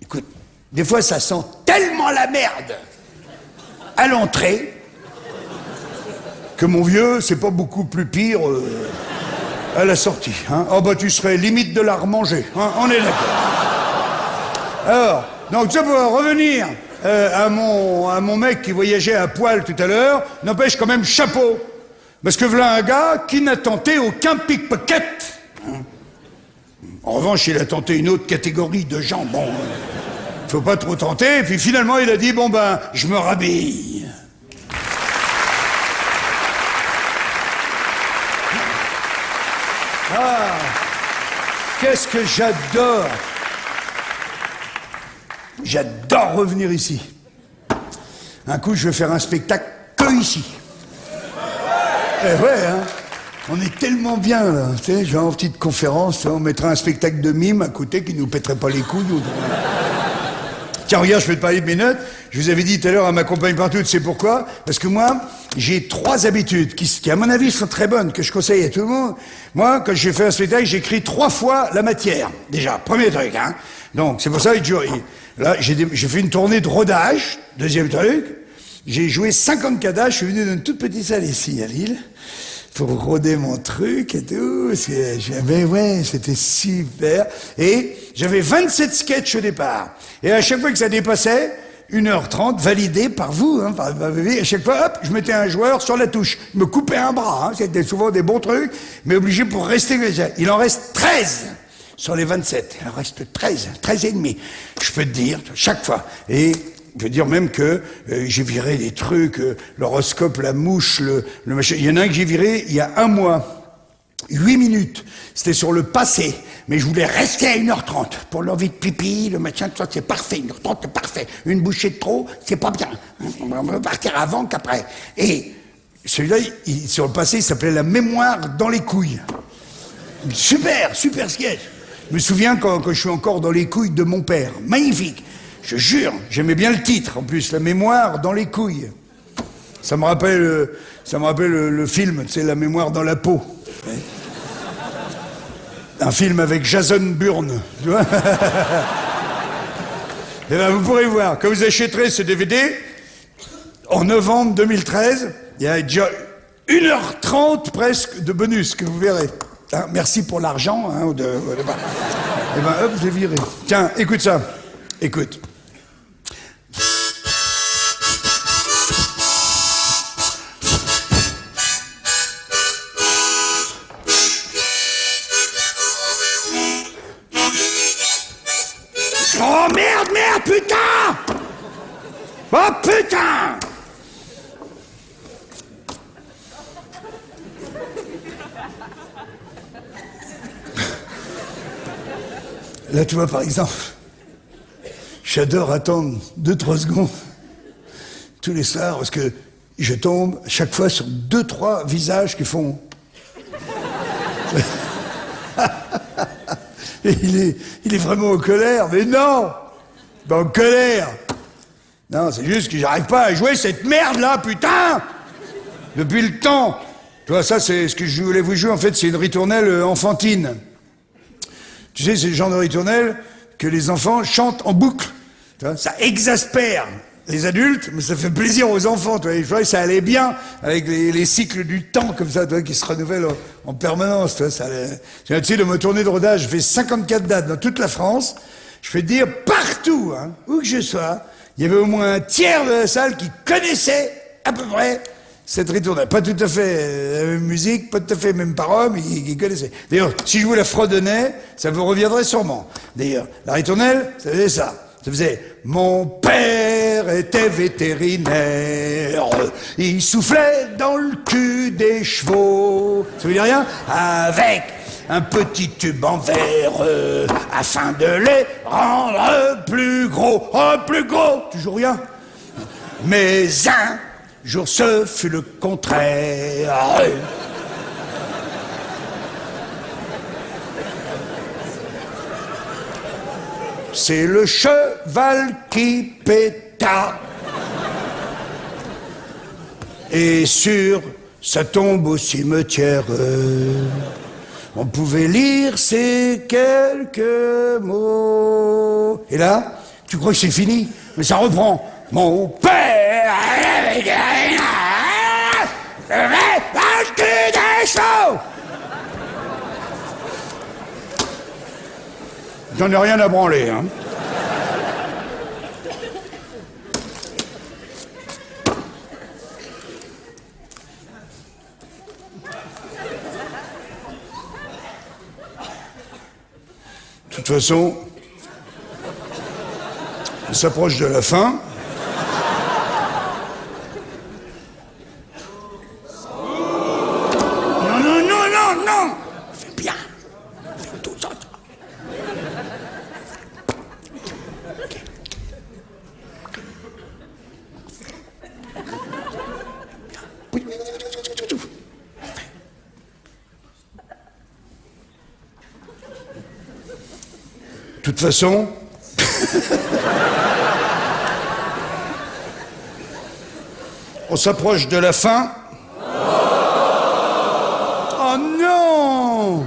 écoute, des fois ça sent tellement la merde à l'entrée que mon vieux, c'est pas beaucoup plus pire à la sortie. Hein. Oh bah tu serais limite de la remanger, hein. On est d'accord. Alors, donc ça pour revenir à mon mec qui voyageait à poil tout à l'heure, n'empêche quand même chapeau. Parce que voilà un gars qui n'a tenté aucun pickpocket. Hein. En revanche, il a tenté une autre catégorie de gens. Bon, faut pas trop tenter. Et puis finalement, il a dit, bon ben, je me rhabille. Ah, qu'est-ce que j'adore. J'adore revenir ici. Un coup, je vais faire un spectacle que ici. Eh ouais, hein. On est tellement bien, là. Tu sais, genre, petite conférence, on mettra un spectacle de mime à côté qui nous pèterait pas les couilles. Tiens, regarde, je vais te parler de mes notes. Je vous avais dit tout à l'heure à ma compagne partout, tu sais pourquoi? Parce que moi, j'ai 3 habitudes qui, à mon avis, sont très bonnes, que je conseille à tout le monde. Moi, quand j'ai fait un spectacle, j'écris 3 fois la matière. Déjà, premier truc, hein. Donc, c'est pour ça que là, j'ai fait une tournée de rodage, deuxième truc. J'ai joué 54 dates, je suis venu dans une toute petite salle ici, à Lille, pour roder mon truc et tout. Ouais, c'était super. Et j'avais 27 sketchs au départ. Et à chaque fois que ça dépassait, 1h30, validé par vous, hein, à chaque fois, hop, je mettais un joueur sur la touche. Je me coupais un bras, hein, c'était souvent des bons trucs, mais obligé pour rester. Il en reste 13 sur les 27. Il en reste 13 et demi. Je peux te dire, chaque fois. Et je veux dire même que j'ai viré des trucs, l'horoscope, la mouche, le machin. Il y en a un que j'ai viré il y a 1 mois, 8 minutes. C'était sur le passé, mais je voulais rester à 1h30 pour l'envie de pipi, le machin, tout ça, c'est parfait, 1h30, c'est parfait. Une bouchée de trop, c'est pas bien. On va partir avant qu'après. Et celui-là, sur le passé, il s'appelait La mémoire dans les couilles. Super sketch. Je me souviens quand je suis encore dans les couilles de mon père. Magnifique. Je jure, j'aimais bien le titre, en plus, La mémoire dans les couilles. Ça me rappelle le film, tu sais, La mémoire dans la peau. Un film avec Jason Bourne, tu vois. Et ben, vous pourrez voir, quand vous achèterez ce DVD, en novembre 2013, il y a déjà 1h30 presque de bonus que vous verrez. Hein, merci pour l'argent. Hein, et ben hop, je l'ai viré. Tiens, écoute ça. Écoute. Oh merde, putain! Oh putain! Là, tu vois, par exemple, j'adore attendre 2-3 secondes tous les soirs parce que je tombe chaque fois sur 2-3 visages qui font... Et il est vraiment en colère, mais non! En colère! Non, c'est juste que j'arrive pas à jouer cette merde-là, putain! Depuis le temps! Tu vois, ça, c'est ce que je voulais vous jouer, en fait, c'est une ritournelle enfantine. Tu sais, c'est le genre de ritournelle que les enfants chantent en boucle. Tu vois, ça exaspère les adultes, mais ça fait plaisir aux enfants. Tu vois, je vois, ça allait bien avec les cycles du temps comme ça, tu vois, qui se renouvellent en permanence. Tu vois, tu sais, de ma tournée de rodage, je fais 54 dates dans toute la France. Je fais dire partout, hein, où que je sois, il y avait au moins un tiers de la salle qui connaissait à peu près cette ritournelle. Pas tout à fait la même musique, pas tout à fait les mêmes paroles, mais qui connaissait. D'ailleurs, si je vous la fredonnais, ça vous reviendrait sûrement. D'ailleurs, la ritournelle, ça faisait ça. Ça faisait « Mon père était vétérinaire, il soufflait dans le cul des chevaux. » Ça vous dit rien? Avec un petit tube en verre, afin de les rendre plus gros. Oh, plus gros! Toujours rien. Mais un jour, ce fut le contraire. C'est le cheval qui péta. Et sur sa tombe au cimetière, on pouvait lire ces quelques mots. Et là, tu crois que c'est fini? Mais ça reprend. Mon père avait le cul des chevaux. J'en ai rien à branler, hein. De toute façon, on s'approche de la fin. Non. Fais bien. Fais tout ça. De toute façon... On s'approche de la fin. Oh non!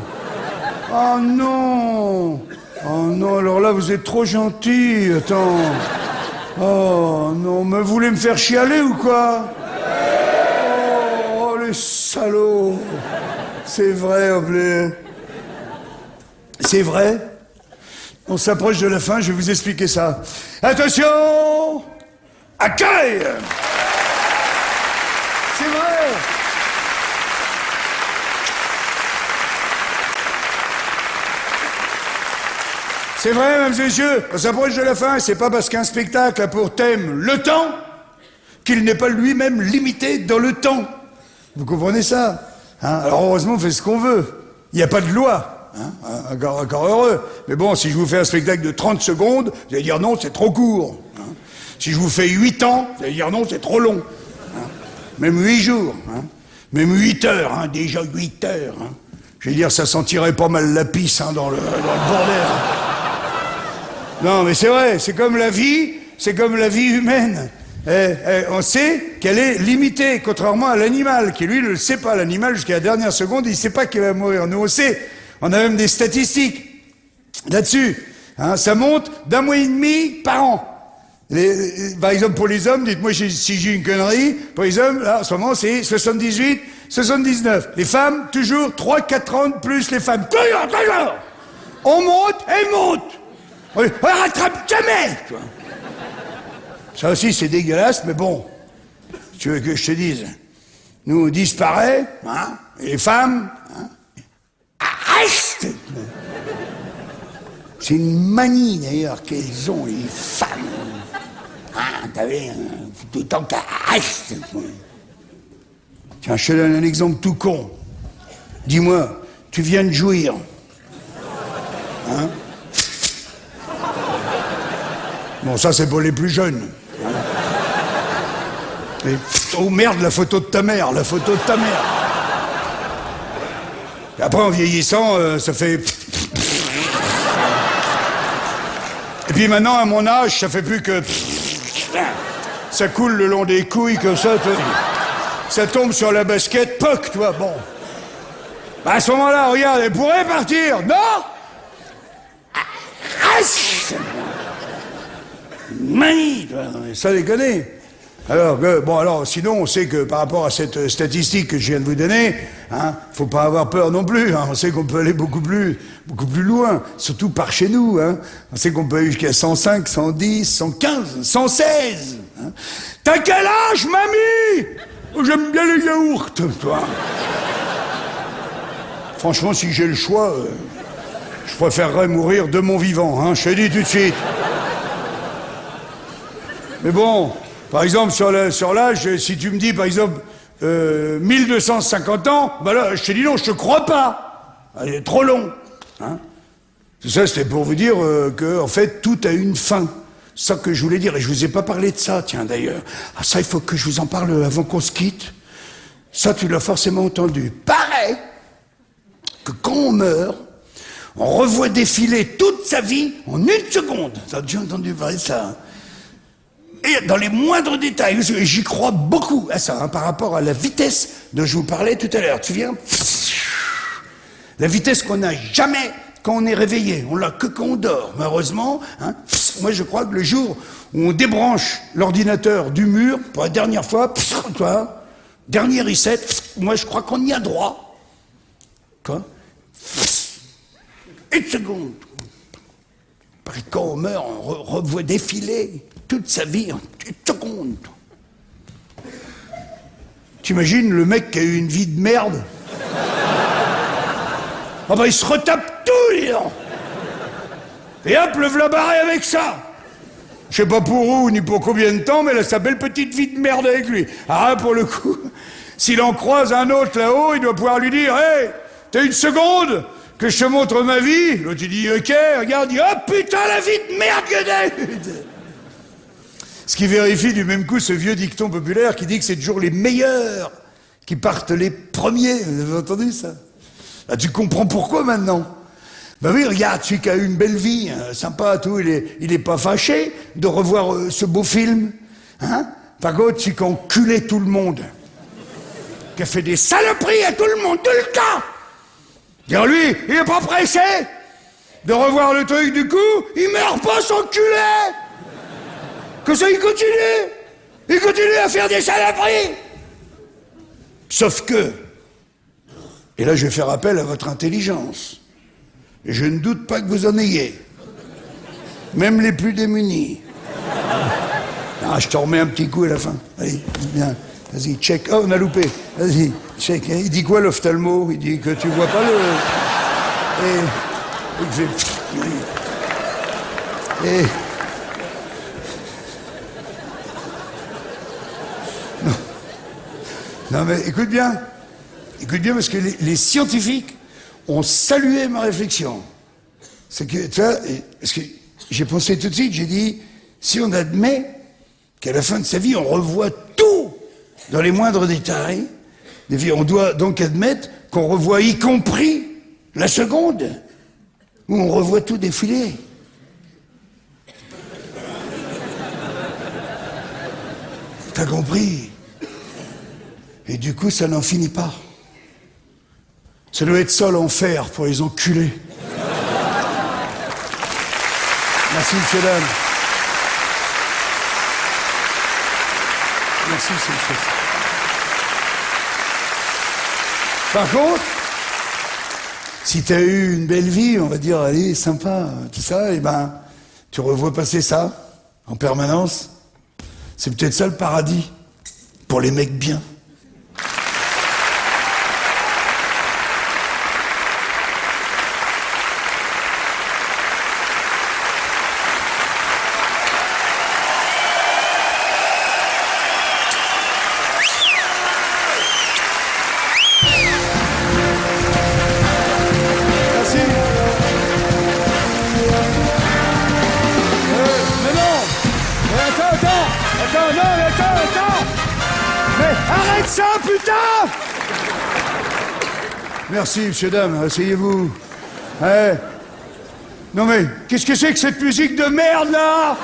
Oh non! Oh non, alors là, vous êtes trop gentil. Attends. Oh non, mais vous voulez me faire chialer ou quoi? Oh, les salauds. C'est vrai, Oblé. C'est vrai. On s'approche de la fin, je vais vous expliquer ça. Attention! Accueil! C'est vrai! C'est vrai, mesdames et messieurs, on s'approche de la fin, c'est pas parce qu'un spectacle a pour thème le temps qu'il n'est pas lui-même limité dans le temps. Vous comprenez ça? Alors heureusement, on fait ce qu'on veut. Il n'y a pas de loi. Encore heureux. Mais bon, si je vous fais un spectacle de 30 secondes, vous allez dire non, c'est trop court. Si je vous fais 8 ans, vous allez dire non, c'est trop long. Même 8 jours. Même 8 heures, déjà 8 heures. Je vais dire, ça sentirait pas mal la pisse dans le bordel. Non, mais c'est vrai, c'est comme la vie humaine. On sait qu'elle est limitée, contrairement à l'animal, qui lui ne le sait pas. L'animal, jusqu'à la dernière seconde, il ne sait pas qu'il va mourir. Nous, on sait. On a même des statistiques là-dessus. Ça monte d'1 mois et demi par an. Par exemple, pour les hommes, dites-moi si j'ai une connerie. Pour les hommes, là, en ce moment, c'est 78, 79. Les femmes, toujours 3-4 ans de plus, les femmes. Toujours. On monte et monte. On rattrape jamais. Ça aussi, c'est dégueulasse, mais bon. Tu veux que je te dise? Nous, on disparaît, et les femmes, c'est une manie, d'ailleurs, qu'elles ont, les femmes. T'as vu, tout le temps qu'à Tiens, je te donne un exemple tout con. Dis-moi, tu viens de jouir. Bon, ça, c'est pour les plus jeunes. Et, oh merde, la photo de ta mère. Et après, en vieillissant, ça fait... Et puis maintenant, à mon âge, ça fait plus que... Ça coule le long des couilles, comme ça. Ça tombe sur la basket, poc, toi, bon. Bah, à ce moment-là, regarde, elle pourrait partir, non? Manie, ça déconne. Alors, sinon, on sait que par rapport à cette statistique que je viens de vous donner, faut pas avoir peur non plus. On sait qu'on peut aller beaucoup plus loin, surtout par chez nous. On sait qu'on peut aller jusqu'à 105, 110, 115, 116. T'as quel âge, mamie? J'aime bien les yaourts, toi. Franchement, si j'ai le choix, je préférerais mourir de mon vivant. Je te dis tout de suite. Mais bon, par exemple, sur l'âge, si tu me dis, par exemple, 1250 ans, bah là, je te dis non, je te crois pas. Elle est trop long. Tout ça, c'était pour vous dire que, en fait, tout a une fin. C'est ça que je voulais dire, et je vous ai pas parlé de ça, tiens, d'ailleurs. Ça, il faut que je vous en parle avant qu'on se quitte. Ça, tu l'as forcément entendu. Pareil que quand on meurt, on revoit défiler toute sa vie en 1 seconde. T'as déjà entendu parler de ça? Et dans les moindres détails, j'y crois beaucoup à ça, par rapport à la vitesse dont je vous parlais tout à l'heure. Tu viens, la vitesse qu'on n'a jamais quand on est réveillé, on l'a que quand on dort. Malheureusement, moi je crois que le jour où on débranche l'ordinateur du mur, pour la dernière fois, dernier reset, moi je crois qu'on y a droit. Quoi? 1 seconde. Quand on meurt, on revoit défiler toute sa vie en 1 seconde. T'imagines le mec qui a eu une vie de merde? Il se retape tout, dis donc. Et hop, le v'là barré avec ça. Je sais pas pour où, ni pour combien de temps, mais elle a sa belle petite vie de merde avec lui. Pour le coup, s'il en croise un autre là-haut, il doit pouvoir lui dire « Hey, t'as 1 seconde que je te montre ma vie ?» L'autre, il dit « Ok, regarde, il dit « Oh putain, la vie de merde que t'as eue !» Ce qui vérifie du même coup ce vieux dicton populaire qui dit que c'est toujours les meilleurs qui partent les premiers. Vous avez entendu ça? Tu comprends pourquoi maintenant? Oui, regarde, celui qui a eu une belle vie, sympa, tout, il est pas fâché de revoir ce beau film. Par contre, c'est qu'on culait tout le monde. Qui a fait des saloperies à tout le monde, tout le temps. Dire lui, il est pas pressé de revoir le truc du coup, il meurt pas son culé. Que ça, il continue. Il continue à faire des saloperies. Sauf que, et là je vais faire appel à votre intelligence, et je ne doute pas que vous en ayez, même les plus démunis. Ah, je t'en remets un petit coup à la fin. Allez, bien. Vas-y, check. Oh, on a loupé. Vas-y, check. Il dit quoi, l'ophtalmo? Il dit que tu vois pas le... Et... Il fait... Et... Non. Non, mais écoute bien. Écoute bien, parce que les scientifiques ont salué ma réflexion. C'est que, tu vois, parce que j'ai pensé tout de suite, j'ai dit, si on admet qu'à la fin de sa vie, on revoit tout dans les moindres détails, on doit donc admettre qu'on revoit y compris la seconde, où on revoit tout défiler. T'as compris? Et du coup, ça n'en finit pas. Ça doit être ça l'enfer pour les enculés. Merci, monsieur dame. Merci, c'est le chef. Par contre, si tu as eu une belle vie, on va dire, allez, sympa, tout ça, et ben, tu revois passer ça en permanence. C'est peut-être ça le paradis pour les mecs bien. Arrête ça, putain! Merci, monsieur, dame, asseyez-vous. Ouais. Non mais, qu'est-ce que c'est que cette musique de merde, là?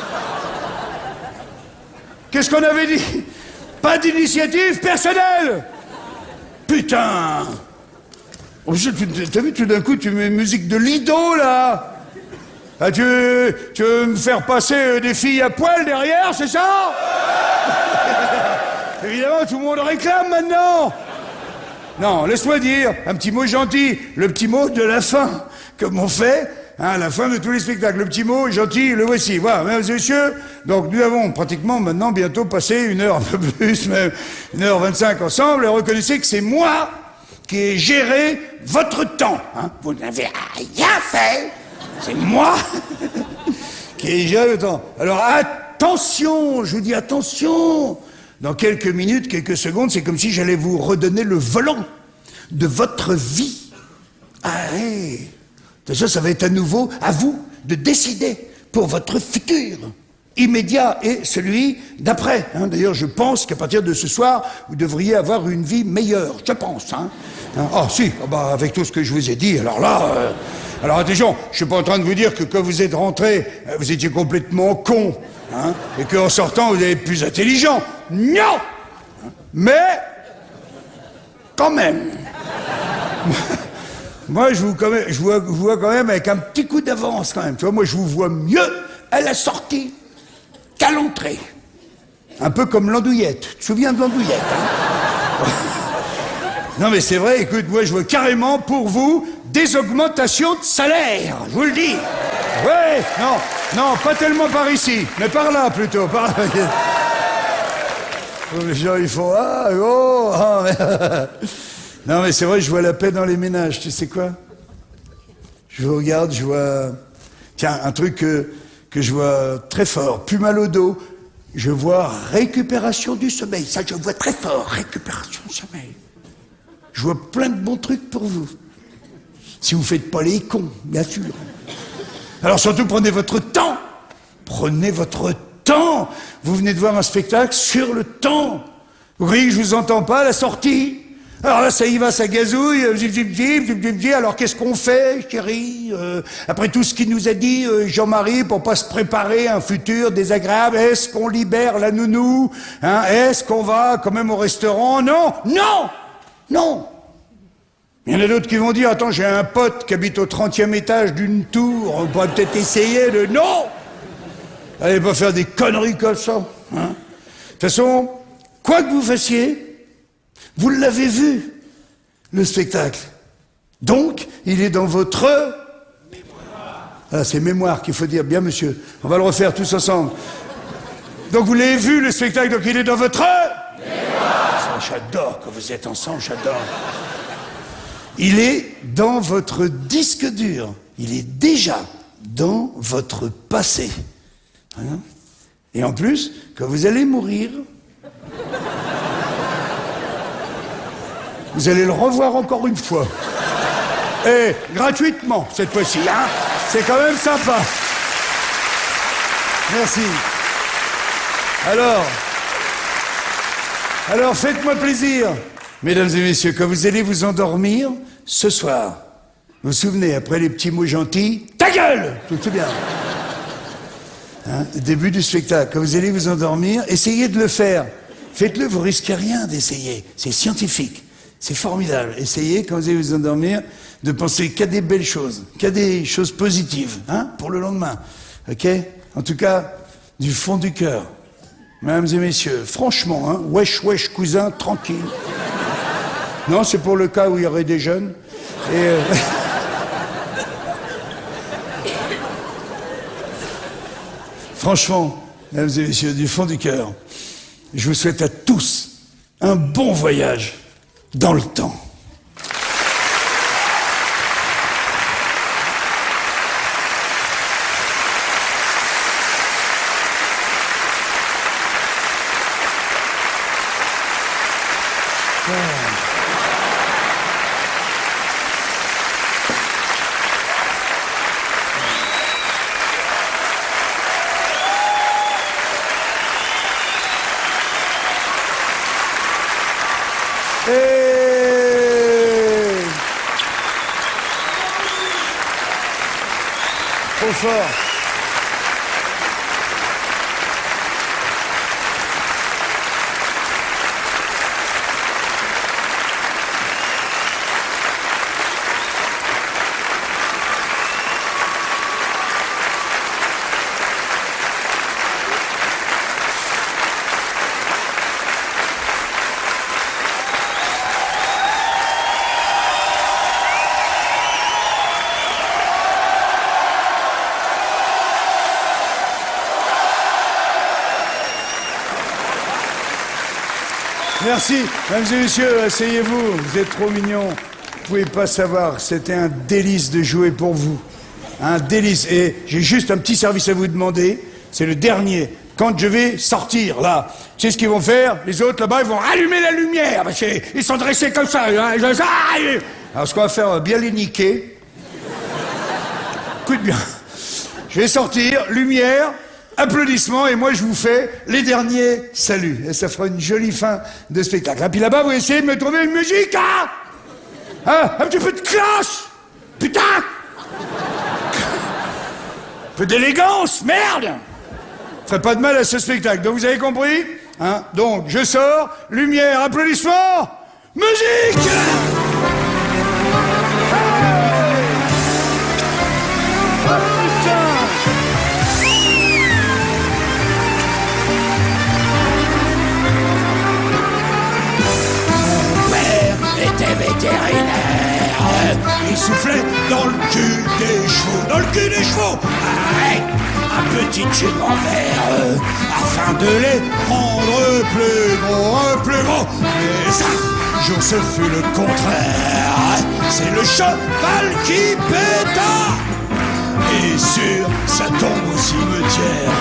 Qu'est-ce qu'on avait dit? Pas d'initiative personnelle! Putain! T'as vu, tout d'un coup, tu mets musique de Lido, là? Ah, tu veux me faire passer des filles à poil derrière, c'est ça? Évidemment, tout le monde réclame maintenant. Non, laisse-moi dire un petit mot gentil, le petit mot de la fin, comme on fait à la fin de tous les spectacles. Le petit mot gentil, le voici. Voilà, mesdames et messieurs, donc nous avons pratiquement maintenant bientôt passé une heure, un peu plus, même 1h25 ensemble, et reconnaissez que c'est moi qui ai géré votre temps. Hein. Vous n'avez rien fait, c'est moi qui ai géré le temps. Alors attention, je vous dis attention. Dans quelques minutes, quelques secondes, c'est comme si j'allais vous redonner le volant de votre vie. Ah oui. Ça va être à nouveau à vous de décider pour votre futur immédiat et celui d'après. Hein. D'ailleurs, je pense qu'à partir de ce soir, vous devriez avoir une vie meilleure. Je pense. Hein. Ah si, bah, avec tout ce que je vous ai dit, alors là... Alors attention, je suis pas en train de vous dire que quand vous êtes rentré, vous étiez complètement con. Hein, et qu'en sortant, vous allez être plus intelligent. Non! Mais, quand même. Moi, je vous vois quand même avec un petit coup d'avance, quand même. Tu vois, moi, je vous vois mieux à la sortie qu'à l'entrée. Un peu comme l'andouillette. Tu te souviens de l'andouillette, hein? Non, mais c'est vrai, écoute, moi, je vois carrément pour vous des augmentations de salaire. Je vous le dis. Ouais, non, pas tellement par ici, mais par là plutôt. Par là. Les gens, ils font ah, oh, ah. Non, mais c'est vrai, je vois la paix dans les ménages. Tu sais quoi? Je vous regarde, je vois. Tiens, un truc que je vois très fort, plus mal au dos. Je vois récupération du sommeil. Ça, je vois très fort, récupération du sommeil. Je vois plein de bons trucs pour vous. Si vous faites pas les cons, bien sûr. Alors surtout, prenez votre temps. Prenez votre temps. Vous venez de voir un spectacle sur le temps. Vous croyez que je vous entends pas à la sortie? Alors là, ça y va, ça gazouille, zip, zip, zip, zip, zip, zip. Alors qu'est-ce qu'on fait, chérie après tout ce qu'il nous a dit, Jean-Marie, pour pas se préparer à un futur désagréable, est-ce qu'on libère la nounou, hein? Est-ce qu'on va quand même au restaurant? Non, non, non. Il y en a d'autres qui vont dire, attends, j'ai un pote qui habite au 30e étage d'une tour, on pourrait peut-être essayer de... Non! Allez pas faire des conneries comme ça. Hein? De toute façon, quoi que vous fassiez, vous l'avez vu, le spectacle. Donc, il est dans votre mémoire. Voilà, c'est mémoire qu'il faut dire, bien monsieur. On va le refaire tous ensemble. Donc vous l'avez vu, le spectacle, donc il est dans votre... mémoire. Ça, j'adore, quand vous êtes ensemble, j'adore. Il est dans votre disque dur. Il est déjà dans votre passé. Hein? Et en plus, quand vous allez mourir, vous allez le revoir encore une fois. Et gratuitement, cette fois-ci. Hein? C'est quand même sympa. Merci. Alors faites-moi plaisir. Mesdames et messieurs, quand vous allez vous endormir, ce soir, vous vous souvenez, après les petits mots gentils, ta gueule! Tout bien. Hein, début du spectacle, quand vous allez vous endormir, essayez de le faire. Faites-le, vous risquez rien d'essayer. C'est scientifique, c'est formidable. Essayez, quand vous allez vous endormir, de penser qu'à des belles choses, qu'à des choses positives, hein, pour le lendemain. Ok? En tout cas, du fond du cœur. Mesdames et messieurs, franchement, hein, wesh, wesh, cousin, tranquille. Non, c'est pour le cas où il y aurait des jeunes. Et franchement, mesdames et messieurs, du fond du cœur, je vous souhaite à tous un bon voyage dans le temps. Trop fort. Merci. Mesdames et messieurs, asseyez-vous. Vous êtes trop mignons. Vous pouvez pas savoir. C'était un délice de jouer pour vous. Un délice. Et j'ai juste un petit service à vous demander. C'est le dernier. Quand je vais sortir, là, tu sais ce qu'ils vont faire? Les autres, là-bas, ils vont allumer la lumière. Parce qu'ils sont dressés comme ça. Hein. Alors, ce qu'on va faire, on va bien les niquer. Écoute bien. Je vais sortir, lumière... applaudissements, et moi je vous fais les derniers saluts. Et ça fera une jolie fin de spectacle. Et puis là-bas, vous essayez de me trouver une musique, hein? Un petit peu de classe! Putain! Un peu d'élégance, merde! Ça ferait pas de mal à ce spectacle. Donc vous avez compris? Hein? Donc, je sors, lumière, applaudissements, musique! Vétérinaire, il soufflait dans le cul des chevaux, dans le cul des chevaux, avec un petit tube en verre, afin de les rendre plus gros, mais un jour ce fut le contraire, c'est le cheval qui péta, et sur sa tombe au cimetière,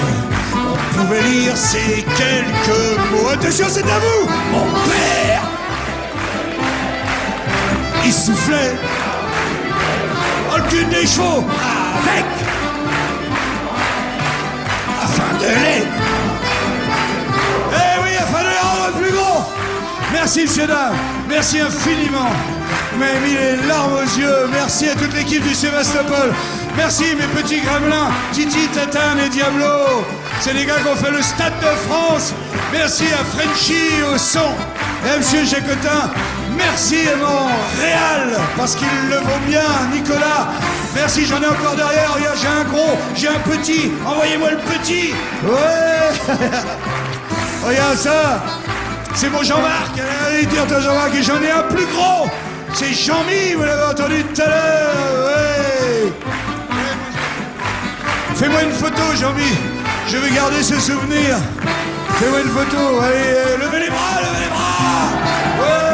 on pouvait lire ces quelques mots. Attention, c'est à vous, mon père. Il soufflait dans le cul des chevaux avec, afin de les... Eh oui, afin de les rendre plus gros. Merci, monsieur, dame. Merci infiniment. Vous m'avez mis les larmes aux yeux. Merci à toute l'équipe du Sébastopol. Merci, mes petits gremlins, Titi, Tatane et Diablo. C'est les gars qui ont fait le Stade de France. Merci à Frenchy au son. Et à monsieur Jacotin. Merci à mon Réal, parce qu'il le vaut bien, Nicolas. Merci, j'en ai encore derrière. Regarde, j'ai un gros, j'ai un petit. Envoyez-moi le petit. Ouais. Regarde ça. C'est mon Jean-Marc. Allez dire à Jean-Marc, et j'en ai un plus gros. C'est Jean-Mi, vous l'avez entendu tout à l'heure. Ouais. Fais-moi une photo, Jean-Mi. Je vais garder ce souvenir. Fais-moi une photo. Allez, levez les bras, levez les bras. Ouais.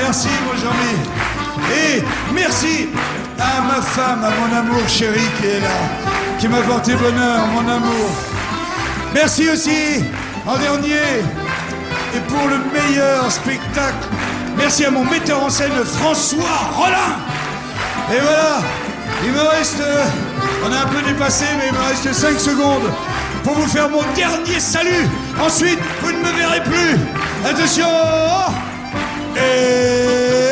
Merci, mon Jean-Mi. Et merci à ma femme, à mon amour chéri qui est là, qui m'a porté bonheur, mon amour. Merci aussi, en dernier, et pour le meilleur spectacle, merci à mon metteur en scène François Rollin. Et voilà, il me reste, on a un peu dépassé, mais il me reste 5 secondes pour vous faire mon dernier salut. Ensuite, vous ne me verrez plus. Attention. Et